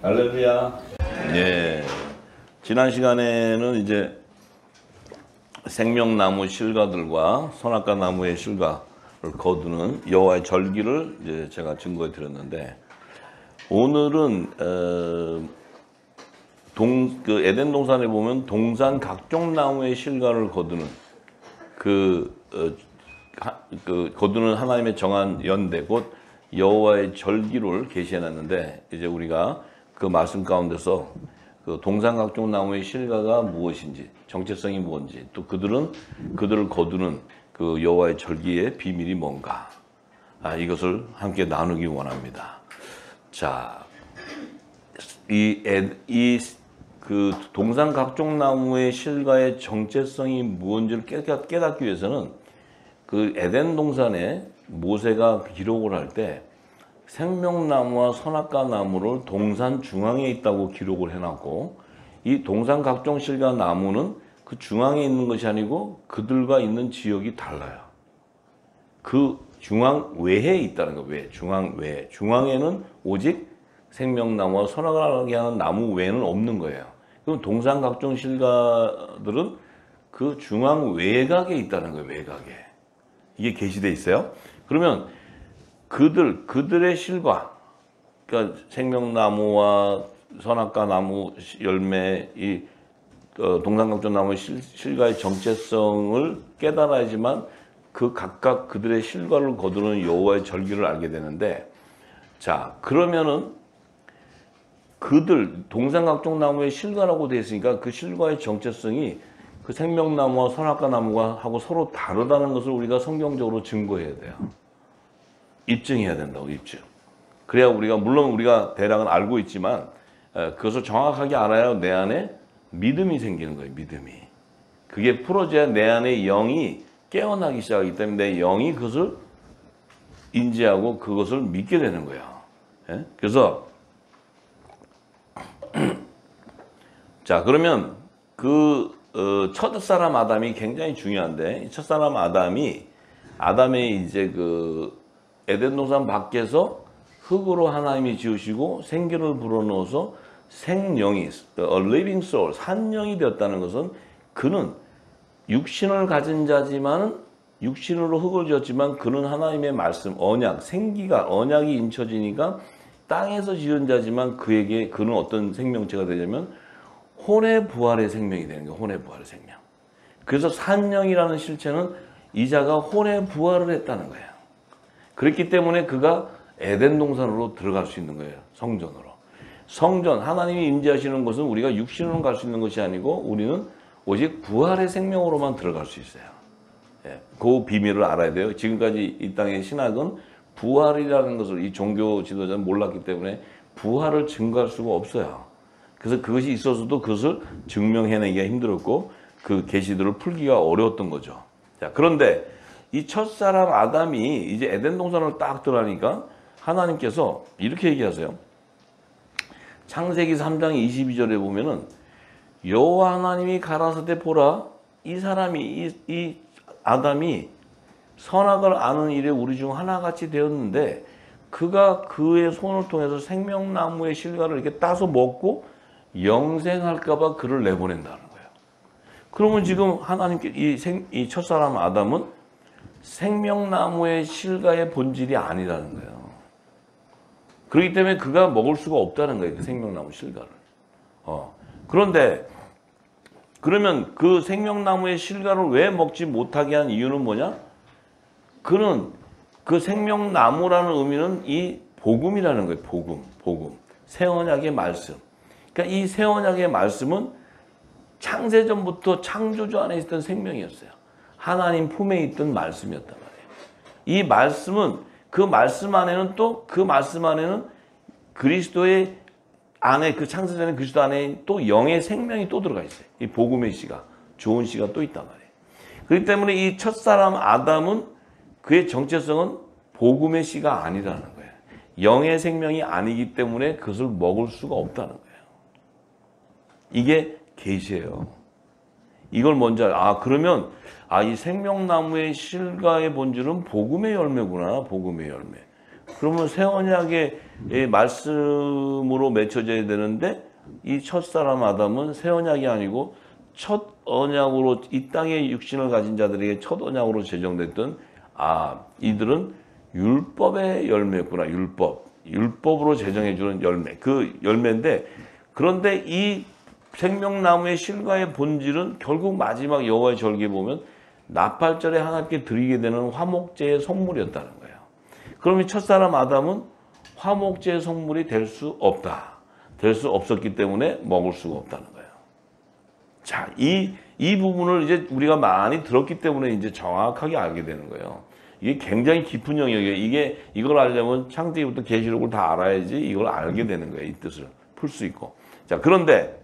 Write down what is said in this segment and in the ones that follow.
할렐루야. 예. 지난 시간에는 이제 생명나무 실과들과 선악과 나무의 실과를 거두는 여호와의 절기를 이제 제가 증거해 드렸는데, 오늘은 에덴 동산에 보면 동산 각종 나무의 실과를 거두는 거두는 하나님의 정한 연대 곧 여호와의 절기를 계시해 놨는데, 이제 우리가 그 말씀 가운데서 그 동산 각종 나무의 실과가 무엇인지, 정체성이 뭔지, 또 그들을 거두는 그 여호와의 절기의 비밀이 뭔가, 이것을 함께 나누기 원합니다. 자, 그 동산 각종 나무의 실과의 정체성이 무엇인지를 깨닫기 위해서는 그 에덴 동산에 모세가 기록을 할 때 생명나무와 선악과 나무를 동산 중앙에 있다고 기록을 해놨고, 이 동산 각종 실과 나무는 그 중앙에 있는 것이 아니고 그들과 있는 지역이 달라요. 그 중앙 외에 있다는 거예요. 중앙 외에. 중앙에는 오직 생명나무와 선악을 알게 하는 나무 외에는 없는 거예요. 그럼 동산 각종 실과들은 그 중앙 외곽에 있다는 거예요. 외곽에. 이게 계시되어 있어요. 그러면 그들의 실과, 그러니까 생명나무와 선악과 나무 열매, 이 동산 각종 나무의 실과의 정체성을 깨달아야지만 그 각각 그들의 실과를 거두는 여호와의 절기를 알게 되는데, 자, 그러면은 동산 각종 나무의 실과라고 되어 있으니까 그 실과의 정체성이 그 생명나무와 선악과 나무가 하고 서로 다르다는 것을 우리가 성경적으로 증거해야 돼요. 입증해야 된다고, 입증. 그래야 물론 우리가 대략은 알고 있지만, 그것을 정확하게 알아야 내 안에 믿음이 생기는 거예요, 믿음이. 그게 풀어져야 내 안에 영이 깨어나기 시작하기 때문에 내 영이 그것을 인지하고 그것을 믿게 되는 거예요. 예? 그래서, 자, 그러면 첫사람 아담이 굉장히 중요한데, 첫사람 아담의 이제 에덴 동산 밖에서 흙으로 하나님이 지으시고 생기를 불어넣어서 생명이, a living soul, 산영이 되었다는 것은 그는 육신을 가진 자지만, 육신으로 흙을 지었지만 그는 하나님의 말씀, 언약이 인쳐지니까 땅에서 지은 자지만 그는 어떤 생명체가 되냐면 혼의 부활의 생명이 되는 거예요. 혼의 부활의 생명. 그래서 산영이라는 실체는 이 자가 혼의 부활을 했다는 거예요. 그렇기 때문에 그가 에덴 동산으로 들어갈 수 있는 거예요. 성전으로. 성전, 하나님이 임재하시는 곳은 우리가 육신으로 갈 수 있는 것이 아니고 우리는 오직 부활의 생명으로만 들어갈 수 있어요. 예, 그 비밀을 알아야 돼요. 지금까지 이 땅의 신학은 부활이라는 것을 이 종교 지도자는 몰랐기 때문에 부활을 증거할 수가 없어요. 그래서 그것이 있어서도 그것을 증명해내기가 힘들었고 그 계시들을 풀기가 어려웠던 거죠. 자, 그런데 이 첫사람 아담이 이제 에덴 동산을 딱 들어가니까 하나님께서 이렇게 얘기하세요. 창세기 3장 22절에 보면은 여호와 하나님이 가라사대 보라, 이 사람이 이 아담이 선악을 아는 일에 우리 중 하나같이 되었는데 그가 그의 손을 통해서 생명나무의 실과를 이렇게 따서 먹고 영생할까 봐 그를 내보낸다는 거예요. 그러면 지금 하나님께 이 첫사람 아담은 생명나무의 실과의 본질이 아니라는 거예요. 그렇기 때문에 그가 먹을 수가 없다는 거예요. 그 생명나무 실과를. 그런데 그러면 그 생명나무의 실과를 왜 먹지 못하게 한 이유는 뭐냐? 그는 그 생명나무라는 의미는 이 복음이라는 거예요. 복음. 새 언약의 말씀. 그러니까 이 새 언약의 말씀은 창세전부터 창조주 안에 있던 생명이었어요. 하나님 품에 있던 말씀이었단 말이에요. 이 말씀은 그 말씀 안에는 그리스도의 안에, 그 창세전에 그리스도 안에 또 영의 생명이 또 들어가 있어요. 이 복음의 씨가, 좋은 씨가 또 있단 말이에요. 그렇기 때문에 이 첫사람 아담은 그의 정체성은 복음의 씨가 아니라는 거예요. 영의 생명이 아니기 때문에 그것을 먹을 수가 없다는 거예요. 이게 계시예요. 이걸 먼저 그러면 이 생명나무의 실과의 본질은 복음의 열매구나. 복음의 열매. 그러면 새 언약의 말씀으로 맺혀져야 되는데 이 첫사람 아담은 새 언약이 아니고 첫 언약으로 이 땅에 육신을 가진 자들에게 첫 언약으로 제정됐던 이들은 율법의 열매였구나. 율법으로 제정해 주는 열매. 그 열매인데 그런데 이 생명나무의 실과의 본질은 결국 마지막 여호와의 절기에 보면 나팔절에 하나님께 드리게 되는 화목제의 성물이었다는 거예요. 그러면 첫사람 아담은 화목제의 성물이 될 수 없다. 될 수 없었기 때문에 먹을 수가 없다는 거예요. 자, 이 부분을 이제 우리가 많이 들었기 때문에 이제 정확하게 알게 되는 거예요. 이게 굉장히 깊은 영역이에요. 이걸 알려면 창세기부터 계시록을 다 알아야지 이걸 알게 되는 거예요. 이 뜻을 풀 수 있고. 자, 그런데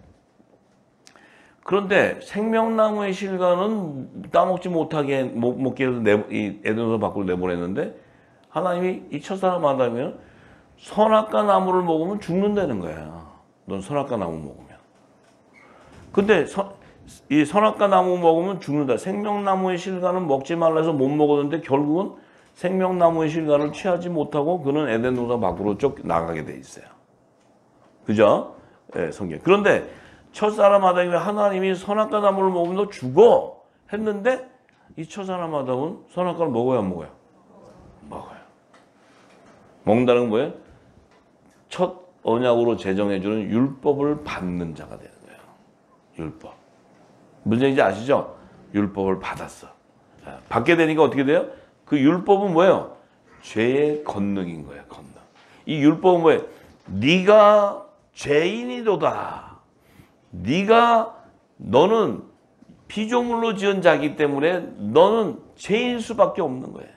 생명나무의 실과는 따먹지 못하게 먹게 해서 이 에덴에서 밖으로 내보냈는데 하나님이 이 첫사람 아담이면 선악과 나무를 먹으면 죽는다는 거야. 넌 선악과 나무 먹으면. 근데 이 선악과 나무 먹으면 죽는다. 생명나무의 실과는 먹지 말라 해서 못 먹었는데 결국은 생명나무의 실과를 취하지 못하고 그는 에덴 동산 밖으로 쭉 나가게 돼 있어요. 그죠? 네, 성경. 그런데 첫사람 아담이 하나님이 선악과 나무를 먹으면 너 죽어 했는데 이 첫사람 아담은 선악과를 먹어야 안 먹어요? 먹어요. 먹는다는 건 뭐예요? 첫 언약으로 제정해주는 율법을 받는 자가 되는 거예요. 율법. 무슨 얘기인지 아시죠? 율법을 받았어. 받게 되니까 어떻게 돼요? 그 율법은 뭐예요? 죄의 권능인 거예요. 권능. 이 율법은 뭐예요? 네가 죄인이도다. 너는 피조물로 지은 자이기 때문에 너는 죄인 수밖에 없는 거예요.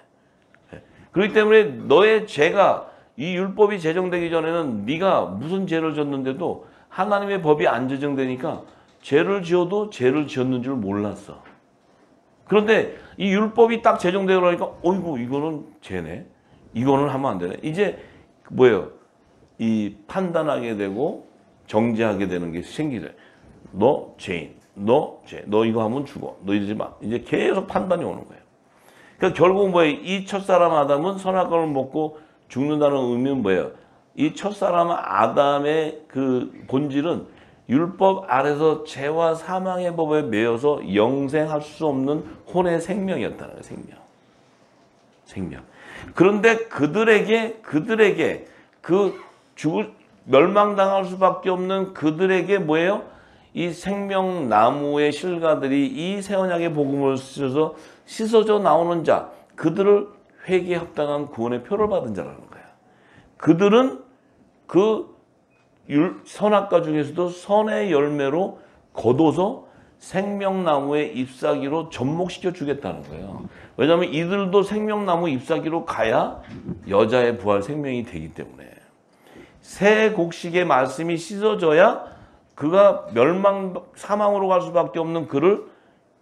그렇기 때문에 너의 죄가 이 율법이 제정되기 전에는 네가 무슨 죄를 졌는데도 하나님의 법이 안 제정되니까 죄를 지어도 죄를 지었는 줄 몰랐어. 그런데 이 율법이 딱 제정되고 그러니까 어이구 이거는 죄네. 이거는 하면 안 되네. 이제 뭐예요? 이 판단하게 되고 정죄하게 되는 게 생기죠. 너 죄인, 너 죄, 너 이거 하면 죽어. 너 이러지 마. 이제 계속 판단이 오는 거예요. 그러니까 결국 뭐예요? 이 첫사람 아담은 선악과를 먹고 죽는다는 의미는 뭐예요? 이 첫사람 아담의 그 본질은 율법 아래서 죄와 사망의 법에 매여서 영생할 수 없는 혼의 생명이었다는 거예요. 생명. 그런데 그들에게 멸망당할 수밖에 없는 그들에게 뭐예요? 이 생명나무의 실과들이 이 새 언약의 복음을 쓰셔서 씻어져 나오는 자, 그들을 회개에 합당한 구원의 표를 받은 자라는 거예요. 그들은 그 선악과 중에서도 선의 열매로 거둬서 생명나무의 잎사귀로 접목시켜 주겠다는 거예요. 왜냐하면 이들도 생명나무 잎사귀로 가야 여자의 부활 생명이 되기 때문에 새 곡식의 말씀이 씻어져야 그가 사망으로 갈 수밖에 없는 그를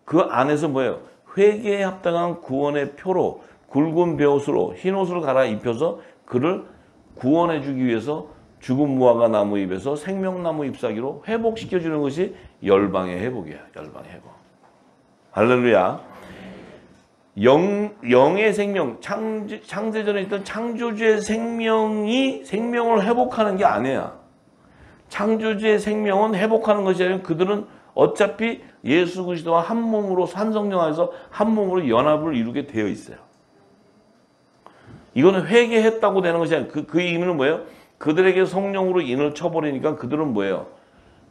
그 안에서 뭐예요? 회개에 합당한 구원의 표로 굵은 베옷으로 흰 옷을 갈아입혀서 그를 구원해 주기 위해서 죽은 무화과 나무 잎에서 생명나무 잎사귀로 회복시켜주는 것이 열방의 회복이야. 열방의 회복. 할렐루야. 영의 생명, 창세전에 있던 창조주의 생명을 회복하는 게 아니야. 창조주의 생명은 회복하는 것이 아니라 그들은 어차피 예수 그리스도와 한 몸으로 산성령 안에서 한 몸으로 연합을 이루게 되어 있어요. 이거는 회개했다고 되는 것이 아니라 그 의미는 뭐예요? 그들에게 성령으로 인을 쳐버리니까 그들은 뭐예요?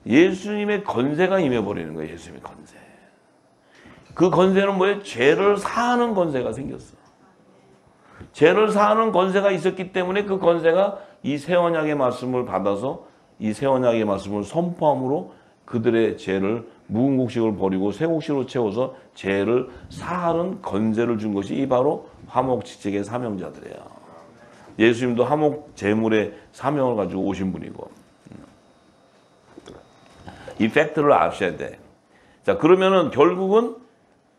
예수님의 건세가 임해버리는 거예요. 예수님의 건세. 그 건세는 뭐예요? 죄를 사하는 건세가 생겼어. 죄를 사하는 건세가 있었기 때문에 그 건세가 이 새 언약의 말씀을 받아서 이 새 언약의 말씀을 선포함으로 그들의 죄를 묵은 곡식을 버리고 새 곡식으로 채워서 죄를 사하는 건세를 준 것이 이 바로 화목지책의 사명자들이에요. 예수님도 화목 제물의 사명을 가지고 오신 분이고 이 팩트를 아셔야 돼. 자, 그러면은 결국은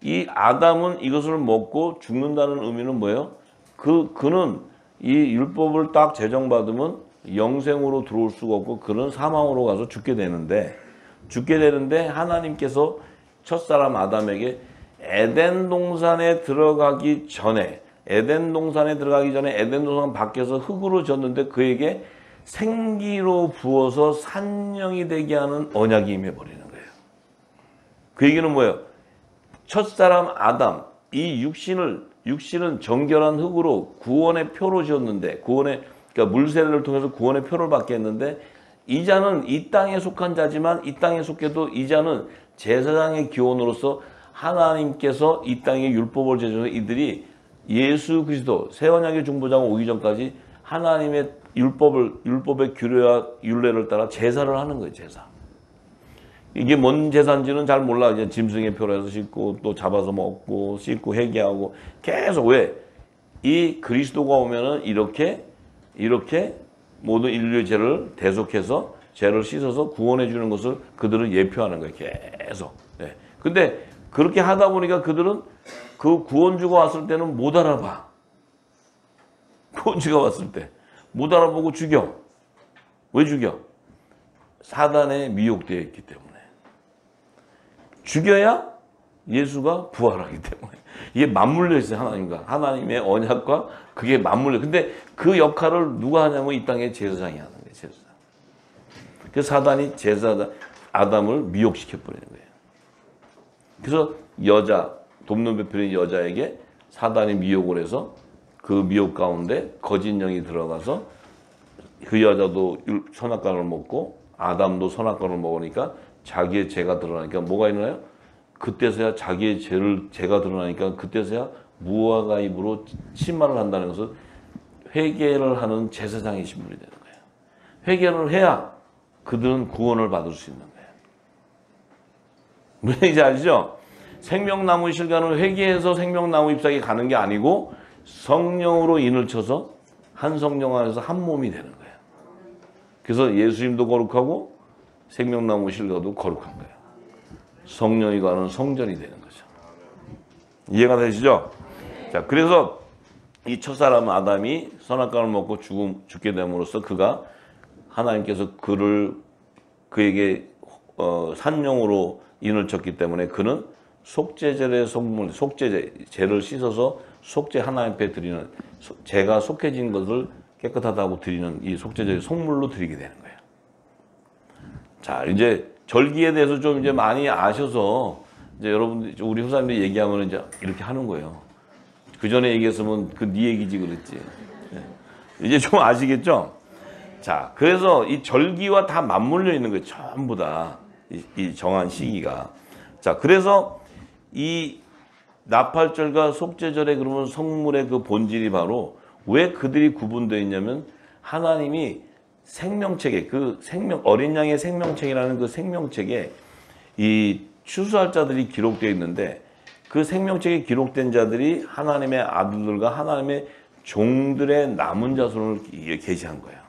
이 아담은 이것을 먹고 죽는다는 의미는 뭐예요? 그는 이 율법을 딱 제정받으면 영생으로 들어올 수가 없고 그는 사망으로 가서 죽게 되는데 하나님께서 첫사람 아담에게 에덴 동산에 들어가기 전에 에덴 동산에 들어가기 전에 에덴 동산 밖에서 흙으로 졌는데 그에게 생기로 부어서 산령이 되게 하는 언약이 임해버리는 거예요. 그 얘기는 뭐예요? 첫사람 아담, 이 육신은 정결한 흙으로 구원의 표로 지었는데, 그러니까 물세례를 통해서 구원의 표를 받게 했는데, 이 자는 이 땅에 속한 자지만 이 땅에 속해도 이 자는 제사장의 기원으로서 하나님께서 이 땅에 율법을 제정해서 이들이 예수 그리스도 새 언약의 중보자가 오기 전까지 하나님의 율법의 규례와 율례를 따라 제사를 하는 거예요. 제사. 이게 뭔 제사인지는 잘 몰라. 이제 짐승의 표로 해서 씻고 또 잡아서 먹고 씻고 회개하고 계속 왜? 이 그리스도가 오면은 이렇게 모든 인류의 죄를 대속해서 죄를 씻어서 구원해 주는 것을 그들은 예표하는 거예요. 계속. 네. 근데 그렇게 하다 보니까 그들은 그 구원주가 왔을 때는 못 알아봐. 구원주가 왔을 때 못 알아보고 죽여. 왜 죽여? 사단에 미혹되어 있기 때문에. 죽여야 예수가 부활하기 때문에. 이게 맞물려 있어요. 하나님과. 하나님의 언약과 그게 맞물려. 근데 그 역할을 누가 하냐면 이 땅의 제사장이 하는 거예요. 제사장. 그래서 사단이 아담을 미혹시켜버리는 거예요. 그래서 돕는 베풀인 여자에게 사단이 미혹을 해서 그 미혹 가운데 거짓 영이 들어가서 그 여자도 선악과를 먹고 아담도 선악과를 먹으니까 자기의 죄가 드러나니까 뭐가 일어나요? 그때서야 자기의 죄가 드러나니까 그때서야 무화과 잎으로 침마를 한다는 것은 회개를 하는 제사장의 신분이 되는 거예요. 회개를 해야 그들은 구원을 받을 수 있는 거예요. 무슨 얘기인지 아시죠? 생명나무 실과는 회개해서 생명나무 잎사귀에 가는 게 아니고 성령으로 인을 쳐서 한 성령 안에서 한 몸이 되는 거예요. 그래서 예수님도 거룩하고 생명나무 실과도 거룩한 거예요. 성령이 가는 성전이 되는 거죠. 이해가 되시죠? 자, 그래서 이 첫사람 아담이 선악과를 먹고 죽게 됨으로써 그가 하나님께서 그에게 산령으로 인을 쳤기 때문에 그는 속죄제의 성물, 죄를 씻어서 속죄 하나님 앞에 드리는 죄가 속해진 것을 깨끗하다고 드리는 이 속죄제의 성물로 드리게 되는 거예요. 자, 이제 절기에 대해서 좀 이제 많이 아셔서 이제 여러분들 우리 후사님들이 얘기하면 이제 이렇게 하는 거예요. 그 전에 얘기했으면 그 네 얘기지 그랬지. 이제 좀 아시겠죠? 자, 그래서 이 절기와 다 맞물려 있는 거예요. 전부 다 이 정한 시기가. 자, 그래서 이 나팔절과 속죄절에 그러면 성물의 그 본질이 바로 왜 그들이 구분되어 있냐면 하나님이 생명책에 어린 양의 생명책이라는 그 생명책에 이 추수할 자들이 기록되어 있는데 그 생명책에 기록된 자들이 하나님의 아들들과 하나님의 종들의 남은 자손을 계시한 거예요.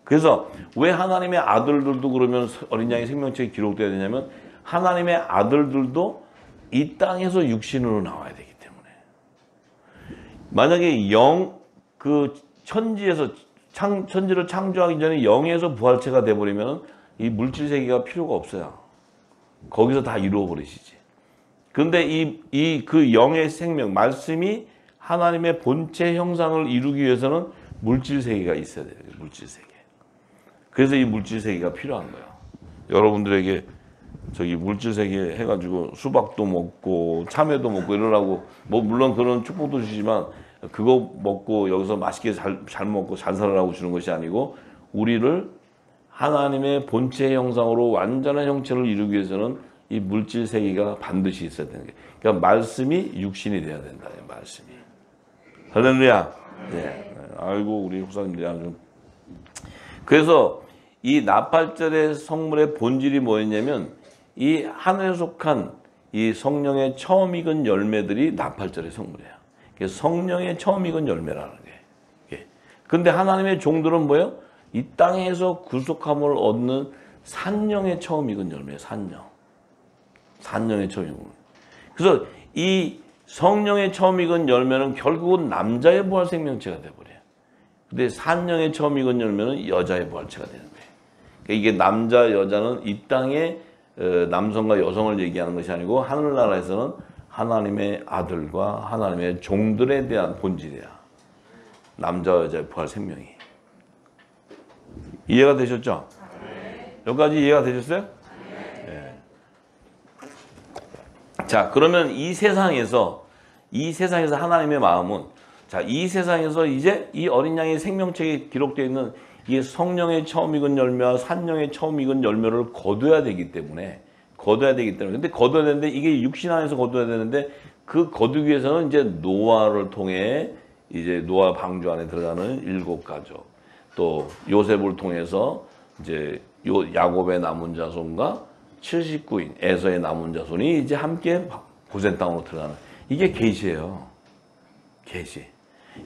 그래서 왜 하나님의 아들들도 그러면 어린 양의 생명책에 기록되어야 되냐면 하나님의 아들들도 이 땅에서 육신으로 나와야 되기 때문에 만약에 천지를 창조하기 전에 영에서 부활체가 돼버리면 이 물질 세계가 필요가 없어요. 거기서 다 이루어 버리시지. 그런데 그 영의 생명, 말씀이 하나님의 본체 형상을 이루기 위해서는 물질 세계가 있어야 돼요. 물질 세계. 그래서 이 물질 세계가 필요한 거예요. 여러분들에게 저기 물질 세계 해가지고 수박도 먹고 참외도 먹고 이러라고 뭐 물론 그런 축복도 주시지만 그거 먹고 여기서 맛있게 잘 먹고 잘 살아라고 주는 것이 아니고 우리를 하나님의 본체 형상으로 완전한 형체를 이루기 위해서는 이 물질 세계가 반드시 있어야 되는 거예요. 그러니까 말씀이 육신이 돼야 된다. 말씀이. 할렐루야. 네. 아이고 우리 후사님들이 아주. 그래서 이 나팔절의 성물의 본질이 뭐였냐면 이 하늘에 속한 이 성령의 처음 익은 열매들이 나팔절의 성물이에요. 성령의 처음 익은 열매라는 게. 근데 하나님의 종들은 뭐예요? 이 땅에서 구속함을 얻는 산령의 처음 익은 열매예요. 산령의 처음 익은 열매. 그래서 이 성령의 처음 익은 열매는 결국은 남자의 부활 생명체가 돼버려요. 근데 산령의 처음 익은 열매는 여자의 부활체가 되는 거예요. 그러니까 이게 남자, 여자는 이 땅에 남성과 여성을 얘기하는 것이 아니고 하늘나라에서는 하나님의 아들과 하나님의 종들에 대한 본질이야. 남자와 여자의 부활 생명이. 이해가 되셨죠? 여기까지 이해가 되셨어요? 네. 자, 그러면 이 세상에서 하나님의 마음은, 자, 이 세상에서 이제 이 어린 양의 생명책에 기록되어 있는 이 성령의 처음 익은 열매와 산령의 처음 익은 열매를 거둬야 되기 때문에, 근데 거둬야 되는데, 이게 육신 안에서 거둬야 되는데, 그 거두기 위해서는 이제 노아를 통해 이제 노아 방주 안에 들어가는 7가족, 또 요셉을 통해서 이제 야곱의 남은 자손과 79인 에서의 남은 자손이 이제 함께 고센 땅으로 들어가는, 이게 계시예요. 계시.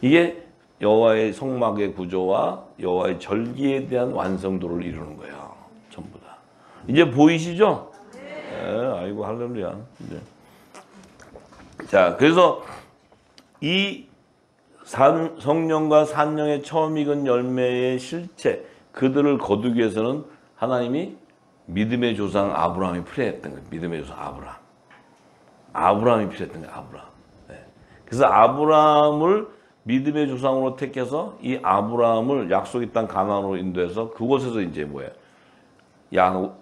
이게 여호와의 성막의 구조와 여호와의 절기에 대한 완성도를 이루는 거예요. 전부 다. 이제 보이시죠? 네. 아이고 할렐루야. 이제. 자, 그래서 이 성령과 산령의 처음 익은 열매의 실체, 그들을 거두기 위해서는 하나님이 믿음의 조상 아브라함이 필요했던 거예요. 믿음의 조상 아브라함이 필요했던 거예요. 아브라함. 네. 그래서 아브라함을 믿음의 조상으로 택해서 이 아브라함을 약속의 땅 가나안으로 인도해서 그곳에서 이제 뭐예요?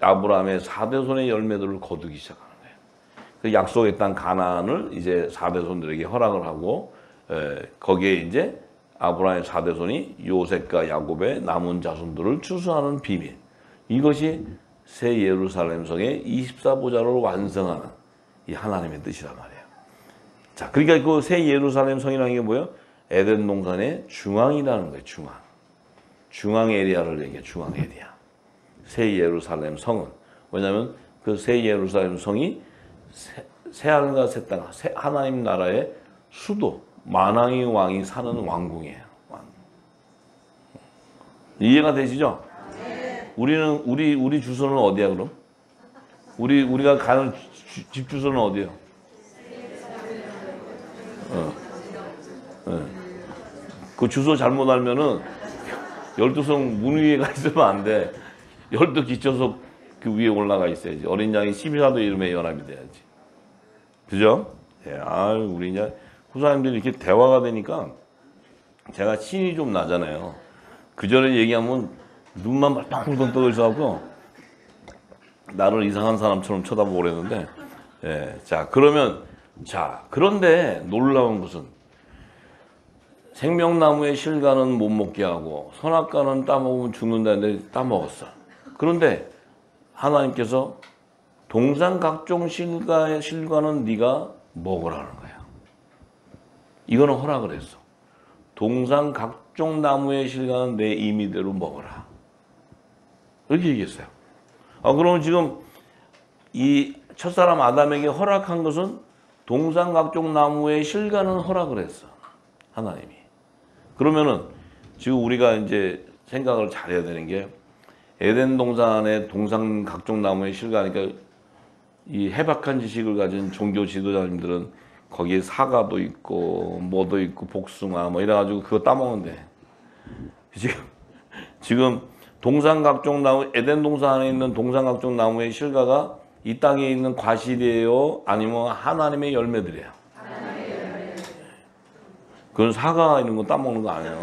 아브라함의 4대손의 열매들을 거두기 시작하는 거예요. 그 약속의 땅 가나안을 이제 4대손들에게 허락을 하고, 거기에 이제 아브라함의 4대손이 요셉과 야곱의 남은 자손들을 추수하는 비밀. 이것이 새 예루살렘 성의 24보좌를 완성하는 이 하나님의 뜻이란 말이에요. 자, 그러니까 그 새 예루살렘 성이라는 게 뭐예요? 에덴 동산의 중앙이라는 거예요. 중앙 에리아를 얘기해요. 중앙 에리아. 새 예루살렘 성은, 왜냐하면 그 새 예루살렘 성이 새 하늘과 새 땅, 하나님 나라의 수도, 만왕의 왕이 사는 왕궁이에요. 이해가 되시죠? 우리 주소는 어디야 그럼? 우리가 가는 집 주소는 어디요? 그 주소 잘못 알면은 12성 문 위에 가 있으면 안 돼. 12기초석 그 위에 올라가 있어야지. 어린 양이 12사도 이름에 연합이 돼야지. 그죠? 예, 우리 이제 후사님들이 이렇게 대화가 되니까 제가 신이 좀 나잖아요. 그 전에 얘기하면 눈만 말똥말똥 떠 있어갖고 나를 이상한 사람처럼 쳐다보고 그랬는데, 예, 그런데 놀라운 것은 생명나무의 실과는 못 먹게 하고 선악과는 따먹으면 죽는다는데 따먹었어. 그런데 하나님께서 동산 각종 실과는 네가 먹으라는 거야. 이거는 허락을 했어. 동산 각종 나무의 실과는 내 임의대로 먹어라. 이렇게 얘기했어요. 그러면 지금 이 첫사람 아담에게 허락한 것은 동산 각종 나무의 실과는 허락을 했어. 하나님이. 그러면은 지금 우리가 이제 생각을 잘해야 되는 게, 에덴 동산의 동산 각종 나무의 실과니까 이 해박한 지식을 가진 종교 지도자님들은 거기에 사과도 있고 뭐도 있고 복숭아 뭐 이래가지고 그거 따먹는데, 지금 동산 각종 나무, 에덴 동산 안에 있는 동산 각종 나무의 실과가 이 땅에 있는 과실이에요? 아니면 하나님의 열매들이에요? 그건 사과 있는 거 따먹는 거 아니에요.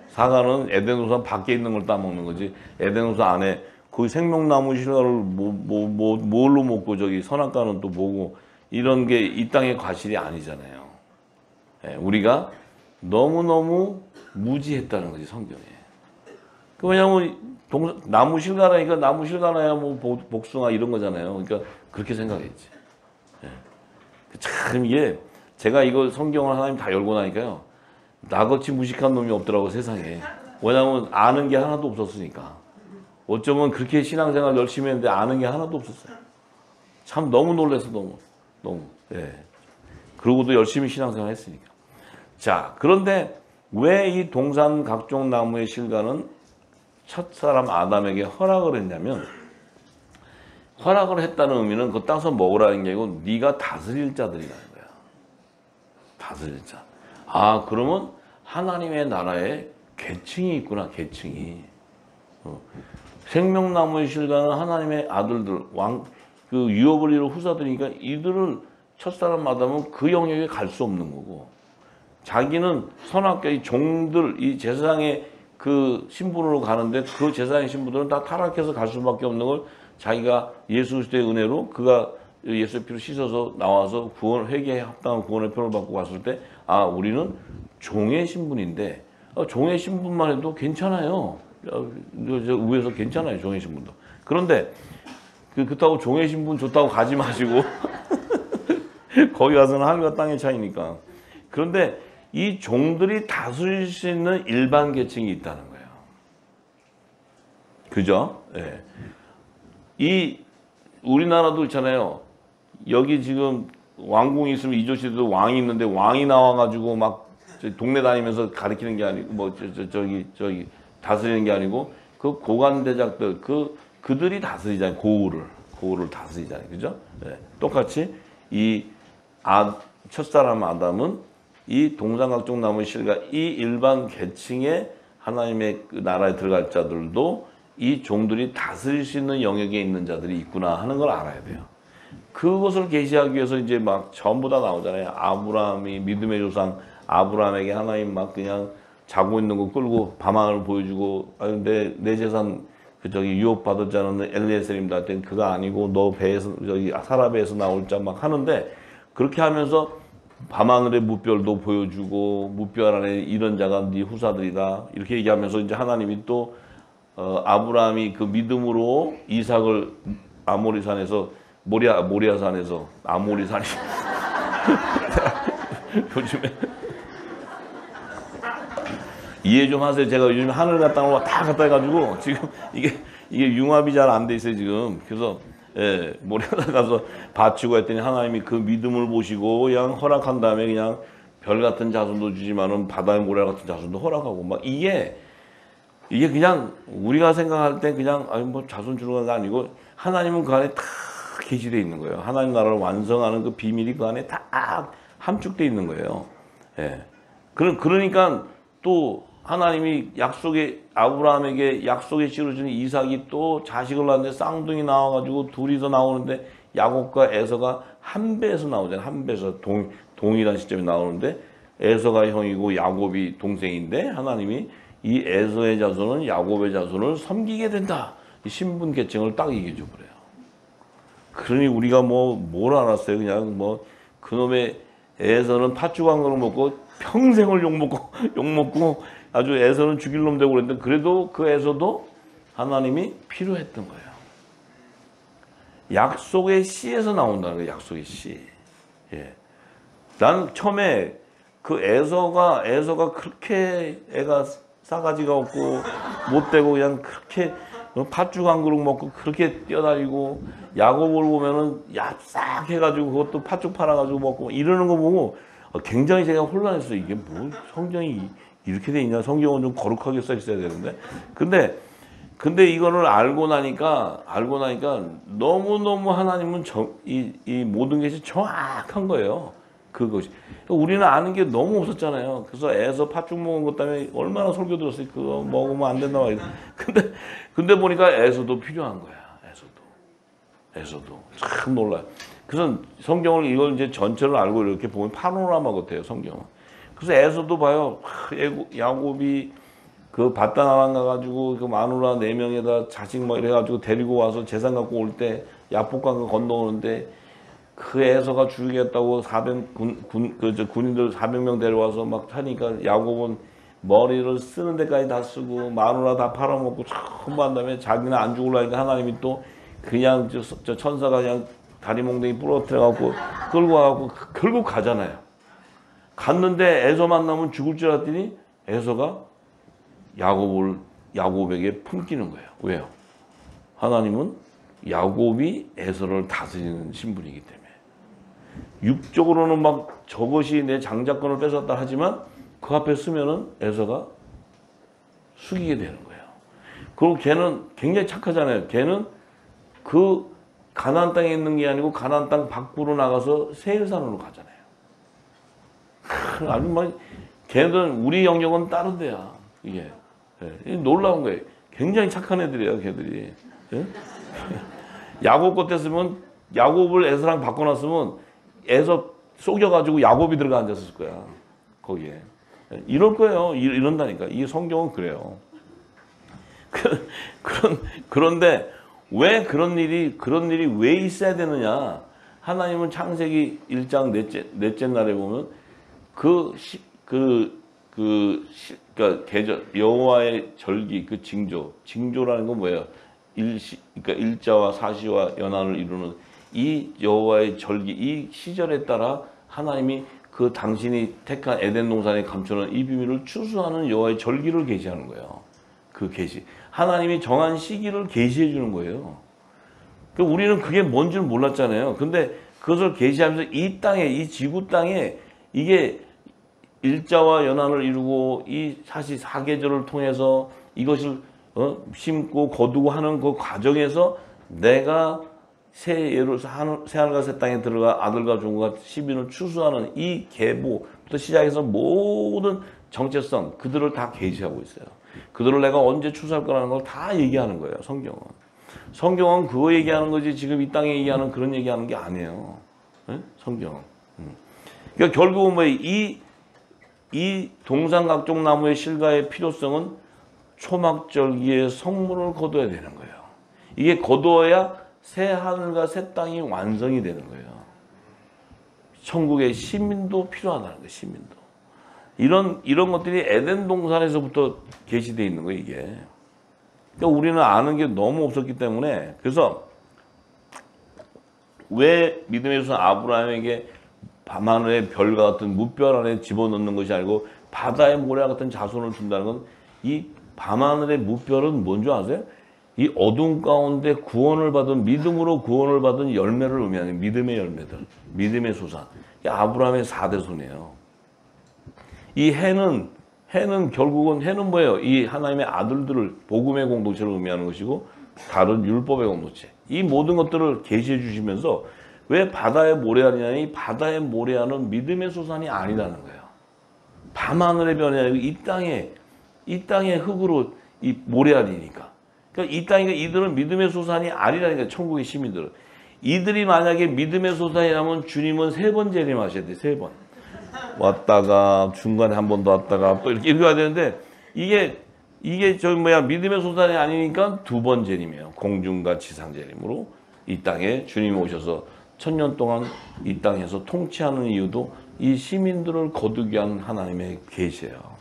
사과는 에덴 동산 밖에 있는 걸 따먹는 거지. 에덴 동산 안에 그 생명나무 실과를 뭘로 먹고 저기 선악과는 또 뭐고, 이런 게 이 땅의 과실이 아니잖아요. 예, 우리가 너무너무 무지했다는 거지, 성경에. 왜냐하면 나무 실과라니까 나무 실과나야 뭐 복숭아 이런 거잖아요. 그러니까 그렇게 생각했지. 예. 참 이게 제가 이거 성경을 하나님 다 열고 나니까요, 나같이 무식한 놈이 없더라고, 세상에. 왜냐하면 아는 게 하나도 없었으니까. 어쩌면 그렇게 신앙생활 열심히 했는데 아는 게 하나도 없었어요. 참 너무 놀라서 너무. 예. 그러고도 열심히 신앙생활 했으니까. 자, 그런데 왜 이 동산 각종 나무의 실과는 첫사람 아담에게 허락을 했냐면, 허락을 했다는 의미는 그 따서 먹으라는 게 아니고 네가 다스릴 자들이라는 거야. 다스릴 자. 그러면 하나님의 나라에 계층이 있구나, 계층이. 생명나무의 실과는 하나님의 아들들, 그 유업을 이룰 후사들이니까 이들을 첫사람 아담은 그 영역에 갈 수 없는 거고, 자기는 선악과 이 종들, 이 제사장의 그 신분으로 가는데 그 제사장의 신분들은 다 타락해서 갈 수밖에 없는 걸 자기가 예수 그리스도의 은혜로 그가 예수의 피로 씻어서 나와서 구원, 회개에 합당한 구원의 표를 받고 갔을 때, 아, 우리는 종의 신분인데, 종의 신분만 해도 괜찮아요. 위에서 괜찮아요, 종의 신분도. 그런데 그렇다고 종의 신분 좋다고 가지 마시고 거기 가서는 하늘과 땅의 차이니까. 그런데 이 종들이 다스릴 수 있는 일반 계층이 있다는 거예요. 그죠? 네. 이 우리나라도 있잖아요. 여기 지금 왕궁이 있으면 이조시대도 왕이 있는데 왕이 나와가지고 막 동네 다니면서 가리키는 게 아니고 뭐 저기 다스리는 게 아니고 그 고관대작들 그들이 다스리잖아요. 고우를 다스리잖아요. 그죠? 네. 똑같이 이 첫사람 아담은 이 동상각종 나무 실과 이 일반 계층의 하나님의 그 나라에 들어갈 자들도 이 종들이 다스릴 수 있는 영역에 있는 자들이 있구나 하는 걸 알아야 돼요. 그것을 계시하기 위해서 이제 막 전부 다 나오잖아요. 아브라함이 믿음의 조상 아브라함에게 하나님 막 그냥 자고 있는 거 끌고 밤하늘 보여주고, 내 재산 유업 받을 자는 엘리에셀입니다. 그랬더니 그거 아니고 너 배에서 사라 배에서 나올 자 막 하는데, 그렇게 하면서 밤하늘의 무별도 보여주고 무별 안에 이런 자가 네 후사들이다 이렇게 얘기하면서 이제 하나님이 또 아브라함이 그 믿음으로 이삭을 아모리산에서 모리아산에서 아모리산이 요즘에 이해 좀 하세요. 제가 요즘 하늘과 땅을 왔다 갔다 해가지고 지금 이게 융합이 잘 안 돼 있어요 지금. 그래서 모리아산 가서 바치고 했더니 하나님이 그 믿음을 보시고 그냥 허락한 다음에 그냥 별 같은 자손도 주지만은 바다의 모래 같은 자손도 허락하고 막 이게 그냥 우리가 생각할 때 그냥 뭐 자손 주는 건 아니고 하나님은 그 안에 다 계시되어 있는 거예요. 하나님 나라를 완성하는 그 비밀이 그 안에 다 함축되어 있는 거예요. 예. 그러니까 또 하나님이 아브라함에게 약속의 씨를 준 이삭이 또 자식을 낳는데 쌍둥이 나와가지고 둘이서 나오는데 야곱과 에서가 한 배에서 나오잖아요. 한 배에서 동일한 시점에 나오는데 에서가 형이고 야곱이 동생인데 하나님이 이 에서의 자손은 야곱의 자손을 섬기게 된다. 이 신분 계층을 딱 얘기해 줘버려요. 그러니 우리가 뭘 알았어요. 그냥 그놈의 에서는 팥죽 한 그릇 먹고 평생을 욕먹고 아주 에서는 죽일 놈 되고 그랬는데 그래도 그 에서도 하나님이 필요했던 거예요. 약속의 씨에서 나온다는 거예요. 약속의 씨. 예. 난 처음에 그 에서가 그렇게 애가 싸가지가 없고 못되고 그냥 그렇게 팥죽 한 그릇 먹고 그렇게 뛰어다니고 야곱을 보면은 얍싹 해가지고 그것도 팥죽 팔아가지고 먹고 이러는 거 보고 굉장히 제가 혼란했어요. 이게 뭐 성경이 이렇게 돼 있냐? 성경은 좀 거룩하게 써 있어야 되는데. 근데 이거를 알고 나니까 너무너무 하나님은 이 모든 것이 정확한 거예요. 그것이. 우리는 아는 게 너무 없었잖아요. 그래서 애서 팥죽 먹은 것 때문에 얼마나 설교 들었어요. 그거 먹으면 안 된다. 근데 보니까 애서도 필요한 거야. 애서도. 참 놀라요. 그래서 성경을 이걸 이제 전체를 알고 이렇게 보면 파노라마 같아요. 성경은. 그래서 애서도 봐요. 야곱이 그 바다나랑 가가지고 그 마누라 4명에다 자식 이래가지고 데리고 와서 재산 갖고 올 때 야복강을 건너오는데 그 에서가 죽이겠다고 군인들 400명 데려와서 막 하니까 야곱은 머리를 쓰는 데까지 다 쓰고 마누라 다 팔아먹고 전부 한 다음에 자기는 안 죽으려니까 하나님이 또 그냥 저 천사가 그냥 다리 몽둥이 부러뜨려갖고 끌고 와갖고 결국 가잖아요. 갔는데 에서 만나면 죽을 줄 알았더니 에서가 야곱에게 품기는 거예요. 왜요? 하나님은 야곱이 에서를 다스리는 신분이기 때문에. 육적으로는 막 저것이 내 장자권을 뺏었다 하지만 그 앞에 서면은 에서가 숙이게 되는 거예요. 그리고 걔는 굉장히 착하잖아요. 걔는 그 가나안 땅에 있는 게 아니고 가나안 땅 밖으로 나가서 세일산으로 가잖아요. 아주 막 걔들은 우리 영역은 다른 데야. 이게 놀라운 거예요. 굉장히 착한 애들이에요, 걔들이. 야곱 것 됐으면 야곱을 에서랑 바꿔놨으면 에서 속여가지고 야곱이 들어가 앉았을 거야. 거기에. 이럴 거예요. 이런다니까. 이 성경은 그래요. 그런데 왜 그런 일이 왜 있어야 되느냐? 하나님은 창세기 1장 넷째 날에 보면 그러니까 계절 여호와의 절기 그 징조라는 건 뭐예요? 그러니까 일자와 사시와 연한을 이루는 이 여호와의 절기 이 시절에 따라 하나님이 그 당신이 택한 에덴 동산에 감춰놓은 이 비밀을 추수하는 여호와의 절기를 계시하는 거예요. 그 계시. 하나님이 정한 시기를 계시해 주는 거예요. 우리는 그게 뭔 줄 몰랐잖아요. 근데 그것을 계시하면서 이 땅에, 이 지구 땅에 이게 일자와 연한을 이루고 이 사시 사계절을 통해서 이것을 심고 거두고 하는 그 과정에서 내가 새하늘과 새 땅에 들어가 아들과 종과 시민을 추수하는 이 계보부터 시작해서 모든 정체성 그들을 다 계시하고 있어요. 그들을 내가 언제 추수할 거라는 걸 다 얘기하는 거예요. 성경은 그거 얘기하는 거지 지금 이 땅에 얘기하는 그런 얘기하는 게 아니에요. 네? 성경은. 그러니까 결국은 뭐 이 동산각종 나무의 실과의 필요성은 초막절기의 성물을 거둬야 되는 거예요. 이게 거두어야 새 하늘과 새 땅이 완성이 되는 거예요. 천국의 시민도 필요하다는 거예요. 시민도. 이런 것들이 에덴 동산에서부터 계시되어 있는 거예요. 이게. 그러니까 우리는 아는 게 너무 없었기 때문에 그래서 왜 믿음의 조상 아브라함에게 밤하늘의 별과 같은 무별 안에 집어넣는 것이 아니고 바다의 모래와 같은 자손을 준다는 건 이 밤하늘의 무별은 뭔지 아세요? 이 어둠 가운데 구원을 받은 믿음으로 구원을 받은 열매를 의미하는 믿음의 열매들, 믿음의 소산. 아브라함의 4대손이에요. 이 해는 결국은 해는 뭐예요? 이 하나님의 아들들을 복음의 공동체를 의미하는 것이고 다른 율법의 공동체. 이 모든 것들을 계시해 주시면서 왜 바다의 모래알이냐? 이 바다의 모래알은 믿음의 소산이 아니라는 거예요. 밤하늘의 변이 아니고 이 땅의 흙으로 이 모래알이니까. 그러니까 이 땅이니까 이들은 믿음의 소산이 아니라니까 천국의 시민들은. 이들이 만약에 믿음의 소산이라면 주님은 3번 재림하셔야 돼. 3번. 왔다가 중간에 한 번 더 왔다가 또 이렇게 와야 되는데 이게 믿음의 소산이 아니니까 2번 재림이에요. 공중과 지상 재림으로 이 땅에 주님이 오셔서 1000년 동안 이 땅에서 통치하는 이유도 이 시민들을 거두기 위한 하나님의 계시예요.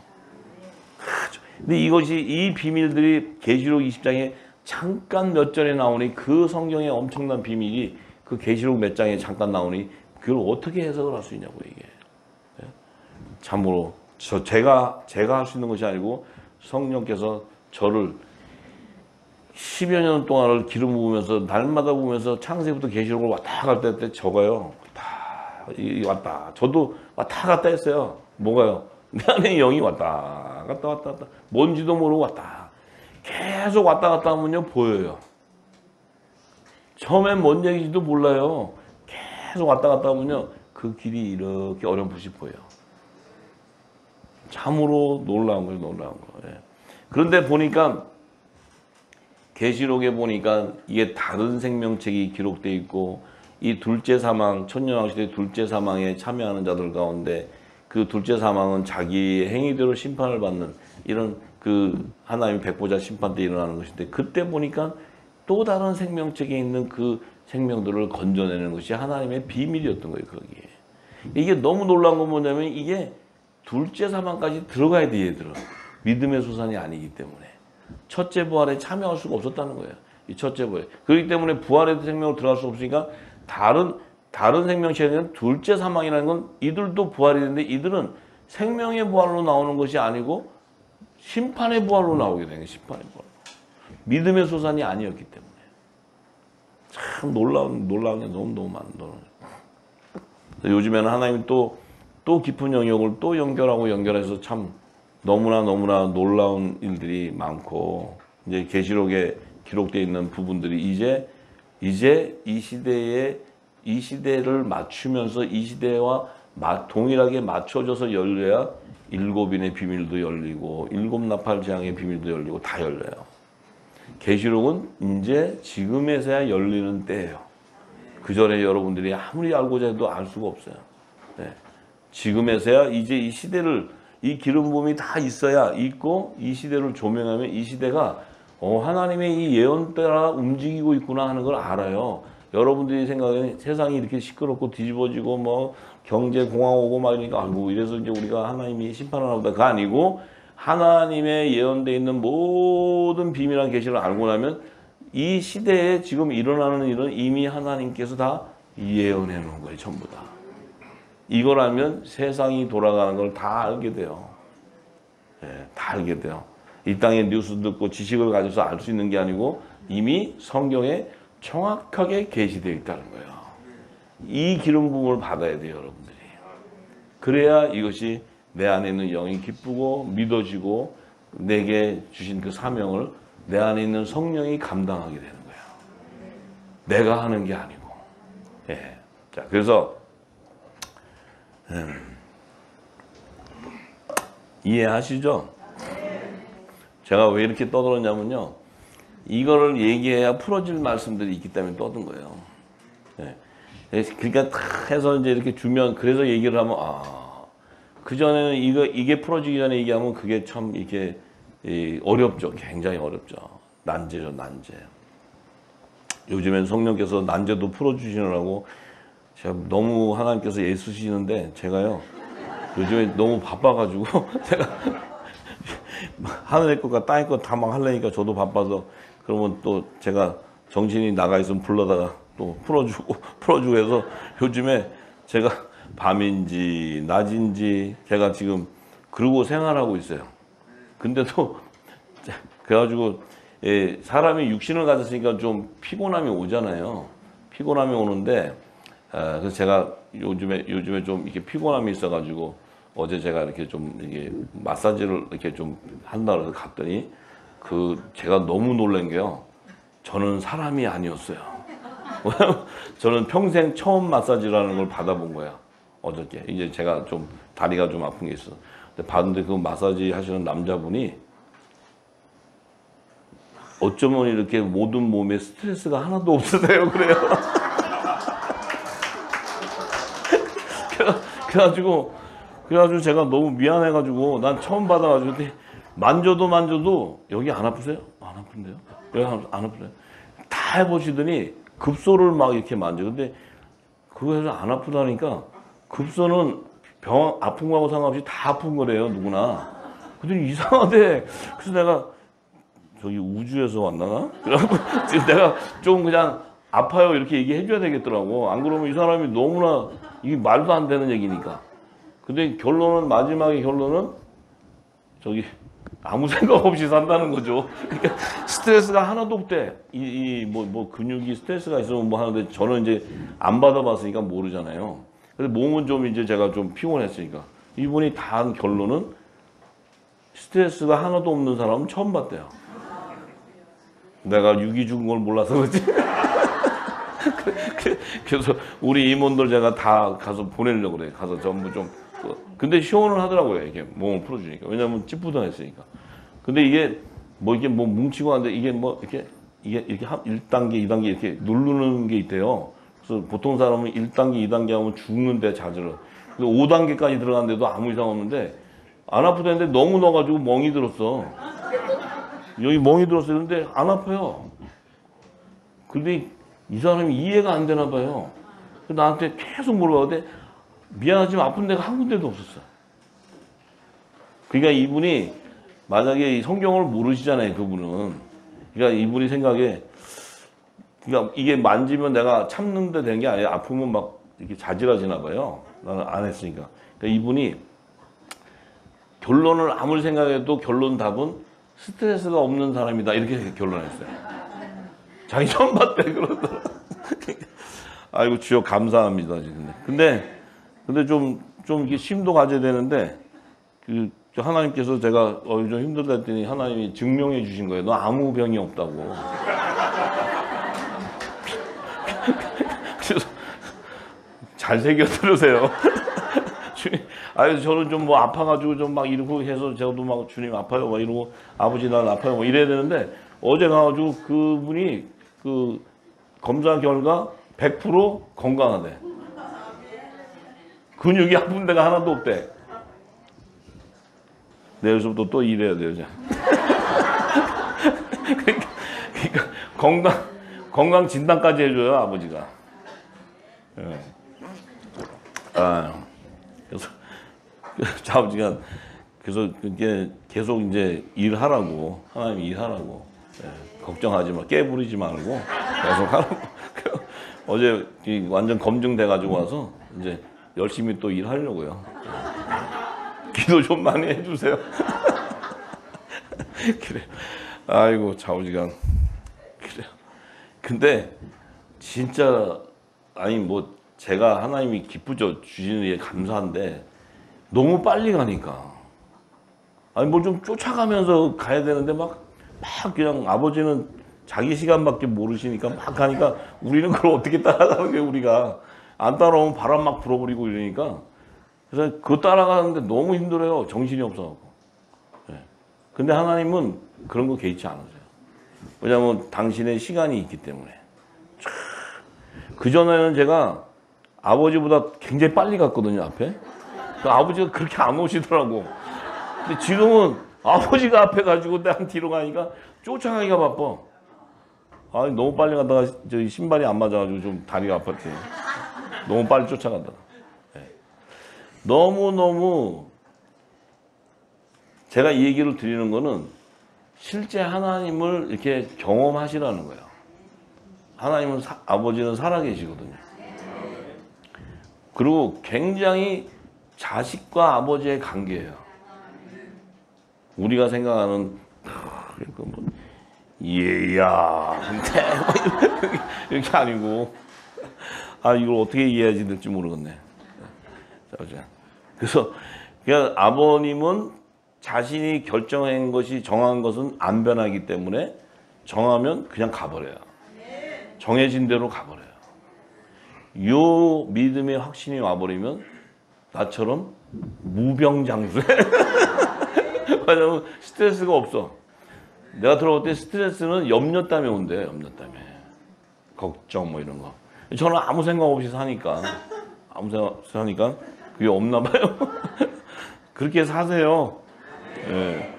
근데 이 비밀들이 계시록 20장에 잠깐 몇 절에 나오니 그 성경의 엄청난 비밀이 그 계시록 몇 장에 잠깐 나오니 그걸 어떻게 해석을 할 수 있냐고 이게. 참으로 제가 할 수 있는 것이 아니고 성령께서 저를 10여 년 동안을 기름 부으면서 날마다 보면서 창세부터 계시록을 왔다 갔다 할 때 적어요. 왔다. 저도 왔다 갔다 했어요. 뭐가요? 내 안에 영이 왔다 갔다. 뭔지도 모르고 왔다. 계속 왔다 갔다 하면요 보여요. 처음엔 뭔 얘기인지도 몰라요. 계속 왔다 갔다 하면요 그 길이 이렇게 어렴풋이 보여요. 참으로 놀라운 거예요. 예. 그런데 보니까 계시록에 보니까 이게 다른 생명책이 기록되어 있고 이 둘째 사망, 천년왕시대 둘째 사망에 참여하는 자들 가운데 그 둘째 사망은 자기의 행위대로 심판을 받는 이런 그 하나님의 백보자 심판 때 일어나는 것인데 그때 보니까 또 다른 생명책에 있는 그 생명들을 건져내는 것이 하나님의 비밀이었던 거예요. 거기에. 이게 너무 놀라운 건 뭐냐면 이게 둘째 사망까지 들어가야 돼 얘들은. 믿음의 소산이 아니기 때문에. 첫째 부활에 참여할 수가 없었다는 거예요. 이 첫째 부활. 그렇기 때문에 부활의 생명으로 들어갈 수 없으니까 다른 생명체에는 둘째 사망이라는 건 이들도 부활이 되는데 이들은 생명의 부활로 나오는 것이 아니고 심판의 부활로 나오게 되는 거예요. 심판의 부활로. 믿음의 소산이 아니었기 때문에. 참 놀라운 게 너무 많은 요즘에는 하나님이 또 깊은 영역을 또 연결해서 참 너무나 놀라운 일들이 많고 이제 계시록에 기록되어 있는 부분들이 이제 이 시대를 맞추면서 이 시대와 동일하게 맞춰져서 열려야 7인의 비밀도 열리고 7 나팔 재앙의 비밀도 열리고 다 열려요. 계시록은 이제 지금에서야 열리는 때예요. 그 전에 여러분들이 아무리 알고자 해도 알 수가 없어요. 네. 지금에서야 이제 이 시대를 이 기름 부음이 다 있어야 있고 이 시대를 조명하면 이 시대가 하나님의 이 예언 따라 움직이고 있구나 하는 걸 알아요. 여러분들이 생각하는 세상이 이렇게 시끄럽고 뒤집어지고 뭐 경제 공황 오고 막 이러니까 아이고 이래서 이제 우리가 하나님이 심판하나 보다. 그거 아니고 하나님의 예언되어 있는 모든 비밀한 계시를 알고 나면 이 시대에 지금 일어나는 일은 이미 하나님께서 다 예언해 놓은 거예요. 전부 다. 이걸 알면 세상이 돌아가는 걸 다 알게 돼요. 예, 다 알게 돼요. 이 땅에 뉴스 듣고 지식을 가져서 알 수 있는 게 아니고 이미 성경에 정확하게 계시되어 있다는 거예요. 이 기름 부음을 받아야 돼요, 여러분들이. 그래야 이것이 내 안에 있는 영이 기쁘고 믿어지고 내게 주신 그 사명을 내 안에 있는 성령이 감당하게 되는 거예요. 내가 하는 게 아니고. 예. 자, 그래서 이해하시죠? 제가 왜 이렇게 떠들었냐면요. 이거를 얘기해야 풀어질 말씀들이 있기 때문에 떠든 거예요. 예. 그러니까 다 해서 이제 이렇게 주면, 그래서 얘기를 하면, 그전에는 이게 풀어지기 전에 얘기하면 그게 참 이게 어렵죠. 굉장히 어렵죠. 난제죠, 난제. 요즘엔 성령께서 난제도 풀어주시느라고 제가 너무 하나님께서 애쓰시는데 제가요, 요즘에 너무 바빠가지고 제가 하늘의 것과 땅의 것 다 막 하려니까 저도 바빠서 그러면 또 제가 정신이 나가 있으면 불러다가 또 풀어주고 해서 요즘에 제가 밤인지 낮인지 제가 지금 그러고 생활하고 있어요. 근데도 그래가지고 사람이 육신을 가졌으니까 좀 피곤함이 오잖아요. 피곤함이 오는데 그래서 제가 요즘에 좀 이렇게 피곤함이 있어가지고 어제 제가 이렇게 좀 이게 마사지를 이렇게 좀 한다 그래서 갔더니 제가 너무 놀란 게요. 저는 사람이 아니었어요. 저는 평생 처음 마사지라는 걸 받아본 거야. 어저께. 이제 제가 좀 다리가 좀 아픈 게 있어. 근데 봤는데 그 마사지 하시는 남자분이 어쩌면 이렇게 모든 몸에 스트레스가 하나도 없으세요. 그래요. 그래가지고 제가 너무 미안해가지고 난 처음 받아가지고 만져도 여기 안 아프세요? 안 아픈데요? 여기 안 아프세요? 다 해보시더니 급소를 막 이렇게 만져. 근데 그거 해서 안 아프다니까 급소는 아픈 거하고 상관없이 다 아픈 거래요, 누구나. 근데 이상하대. 그래서 내가 저기 우주에서 왔나? 그래갖고 내가 좀 그냥 아파요 이렇게 얘기해줘야 되겠더라고. 안 그러면 이 사람이 너무나 이게 말도 안 되는 얘기니까. 근데 마지막의 결론은 저기 아무 생각 없이 산다는 거죠. 그러니까 스트레스가 하나도 없대. 뭐 근육이 스트레스가 있으면 뭐 하는데 저는 이제 안 받아봤으니까 모르잖아요. 그래서 몸은 좀 이제 제가 좀 피곤했으니까. 이분이 다 한 결론은 스트레스가 하나도 없는 사람은 처음 봤대요. 내가 육이 죽은 걸 몰라서 그렇지. 그래서 우리 임원들 제가 다 가서 보내려고 그래. 가서 전부 좀. 근데 시원을 하더라고요. 이게 몸을 풀어주니까. 왜냐면 찌뿌둥했으니까. 근데 이게 뭐 뭉치고 하는데 이게 이렇게 1단계, 2단계 이렇게 누르는 게 있대요. 그래서 보통 사람은 1단계, 2단계 하면 죽는데 자주를. 근데 5단계까지 들어갔는데도 아무 이상 없는데 안 아프다는데 너무 넣어가지고 멍이 들었어. 여기 멍이 들었어요. 근데 안 아파요. 근데 이 사람이 이해가 안 되나 봐요. 나한테 계속 물어봤는데 미안하지만 아픈 데가 한 군데도 없었어. 그러니까 이분이 만약에 성경을 모르시잖아요, 그분은. 그러니까 이분이 생각에 그러니까 이게 만지면 내가 참는데 되는 게 아니라 아프면 막 이렇게 자지러지나 봐요. 나는 안 했으니까. 그러니까 이분이 결론을 아무리 생각해도 결론 답은 스트레스가 없는 사람이다 이렇게 결론했어요. 자기 처음 봤대 그러더라. 아이고 주여 감사합니다 지금. 근데 좀 이렇게 심도 가져야 되는데 하나님께서 제가 좀 힘들다 했더니 하나님이 증명해 주신 거예요. 너 아무 병이 없다고. 그래서 잘 새겨 들으세요. 저는 좀 뭐 아파가지고 좀 막 이러고 해서 저도 막 주님 아파요 막 이러고 아버지 난 아파요 막 이래야 되는데 어제 가가지고 그분이 그 검사 결과 100% 건강하대. 근육이 아픈 데가 하나도 없대. 내일부터 또 일해야 돼요, 이제. 그러니까 건강 진단까지 해줘요, 아버지가. 예. 그래서 아버지가 그래서 그게 계속 이제 일하라고, 하나님 일하라고. 예. 걱정하지 마, 깨부리지 말고 계속 하라고. 어제 완전 검증돼 가지고 와서 이제 열심히 또 일하려고요. 기도 좀 많이 해주세요. 그래. 아이고 좌우지간. 그래. 근데 진짜 아니 뭐 제가 하나님이 기쁘죠, 주시는 게 감사한데 너무 빨리 가니까 아니 뭘 좀 쫓아가면서 가야 되는데 막 그냥 아버지는 자기 시간밖에 모르시니까 막 가니까 우리는 그걸 어떻게 따라가는 거예요. 우리가 안 따라오면 바람 막 불어버리고 이러니까 그래서 그거 따라가는데 너무 힘들어요. 정신이 없어갖고. 네. 근데 하나님은 그런 거 개의치 않으세요. 왜냐하면 당신의 시간이 있기 때문에. 그전에는 제가 아버지보다 굉장히 빨리 갔거든요, 앞에. 아버지가 그렇게 안 오시더라고. 근데 지금은 아버지가 앞에 가지고 난 뒤로 가니까 쫓아가기가 바빠. 아니, 너무 빨리 가다가 저기 신발이 안 맞아가지고 좀 다리가 아팠지. 너무 빨리 쫓아간다. 네. 너무너무 제가 이 얘기를 드리는 거는 실제 하나님을 이렇게 경험하시라는 거예요. 하나님은 아버지는 살아계시거든요. 그리고 굉장히 자식과 아버지의 관계예요. 우리가 생각하는 뭐 얘야 근데 이렇게 아니고 이걸 어떻게 이해해야 될지 모르겠네. 그래서 그냥 아버님은 자신이 결정한 것이 정한 것은 안 변하기 때문에 정하면 그냥 가버려요. 정해진 대로 가버려요. 요 믿음의 확신이 와버리면 나처럼 무병장수해. 왜냐면 스트레스가 없어. 내가 들어볼 때 스트레스는 염려 때문에 온대요. 염려 때문에. 걱정 뭐 이런 거. 저는 아무 생각 없이 사니까 그게 없나 봐요. 그렇게 사세요. 예.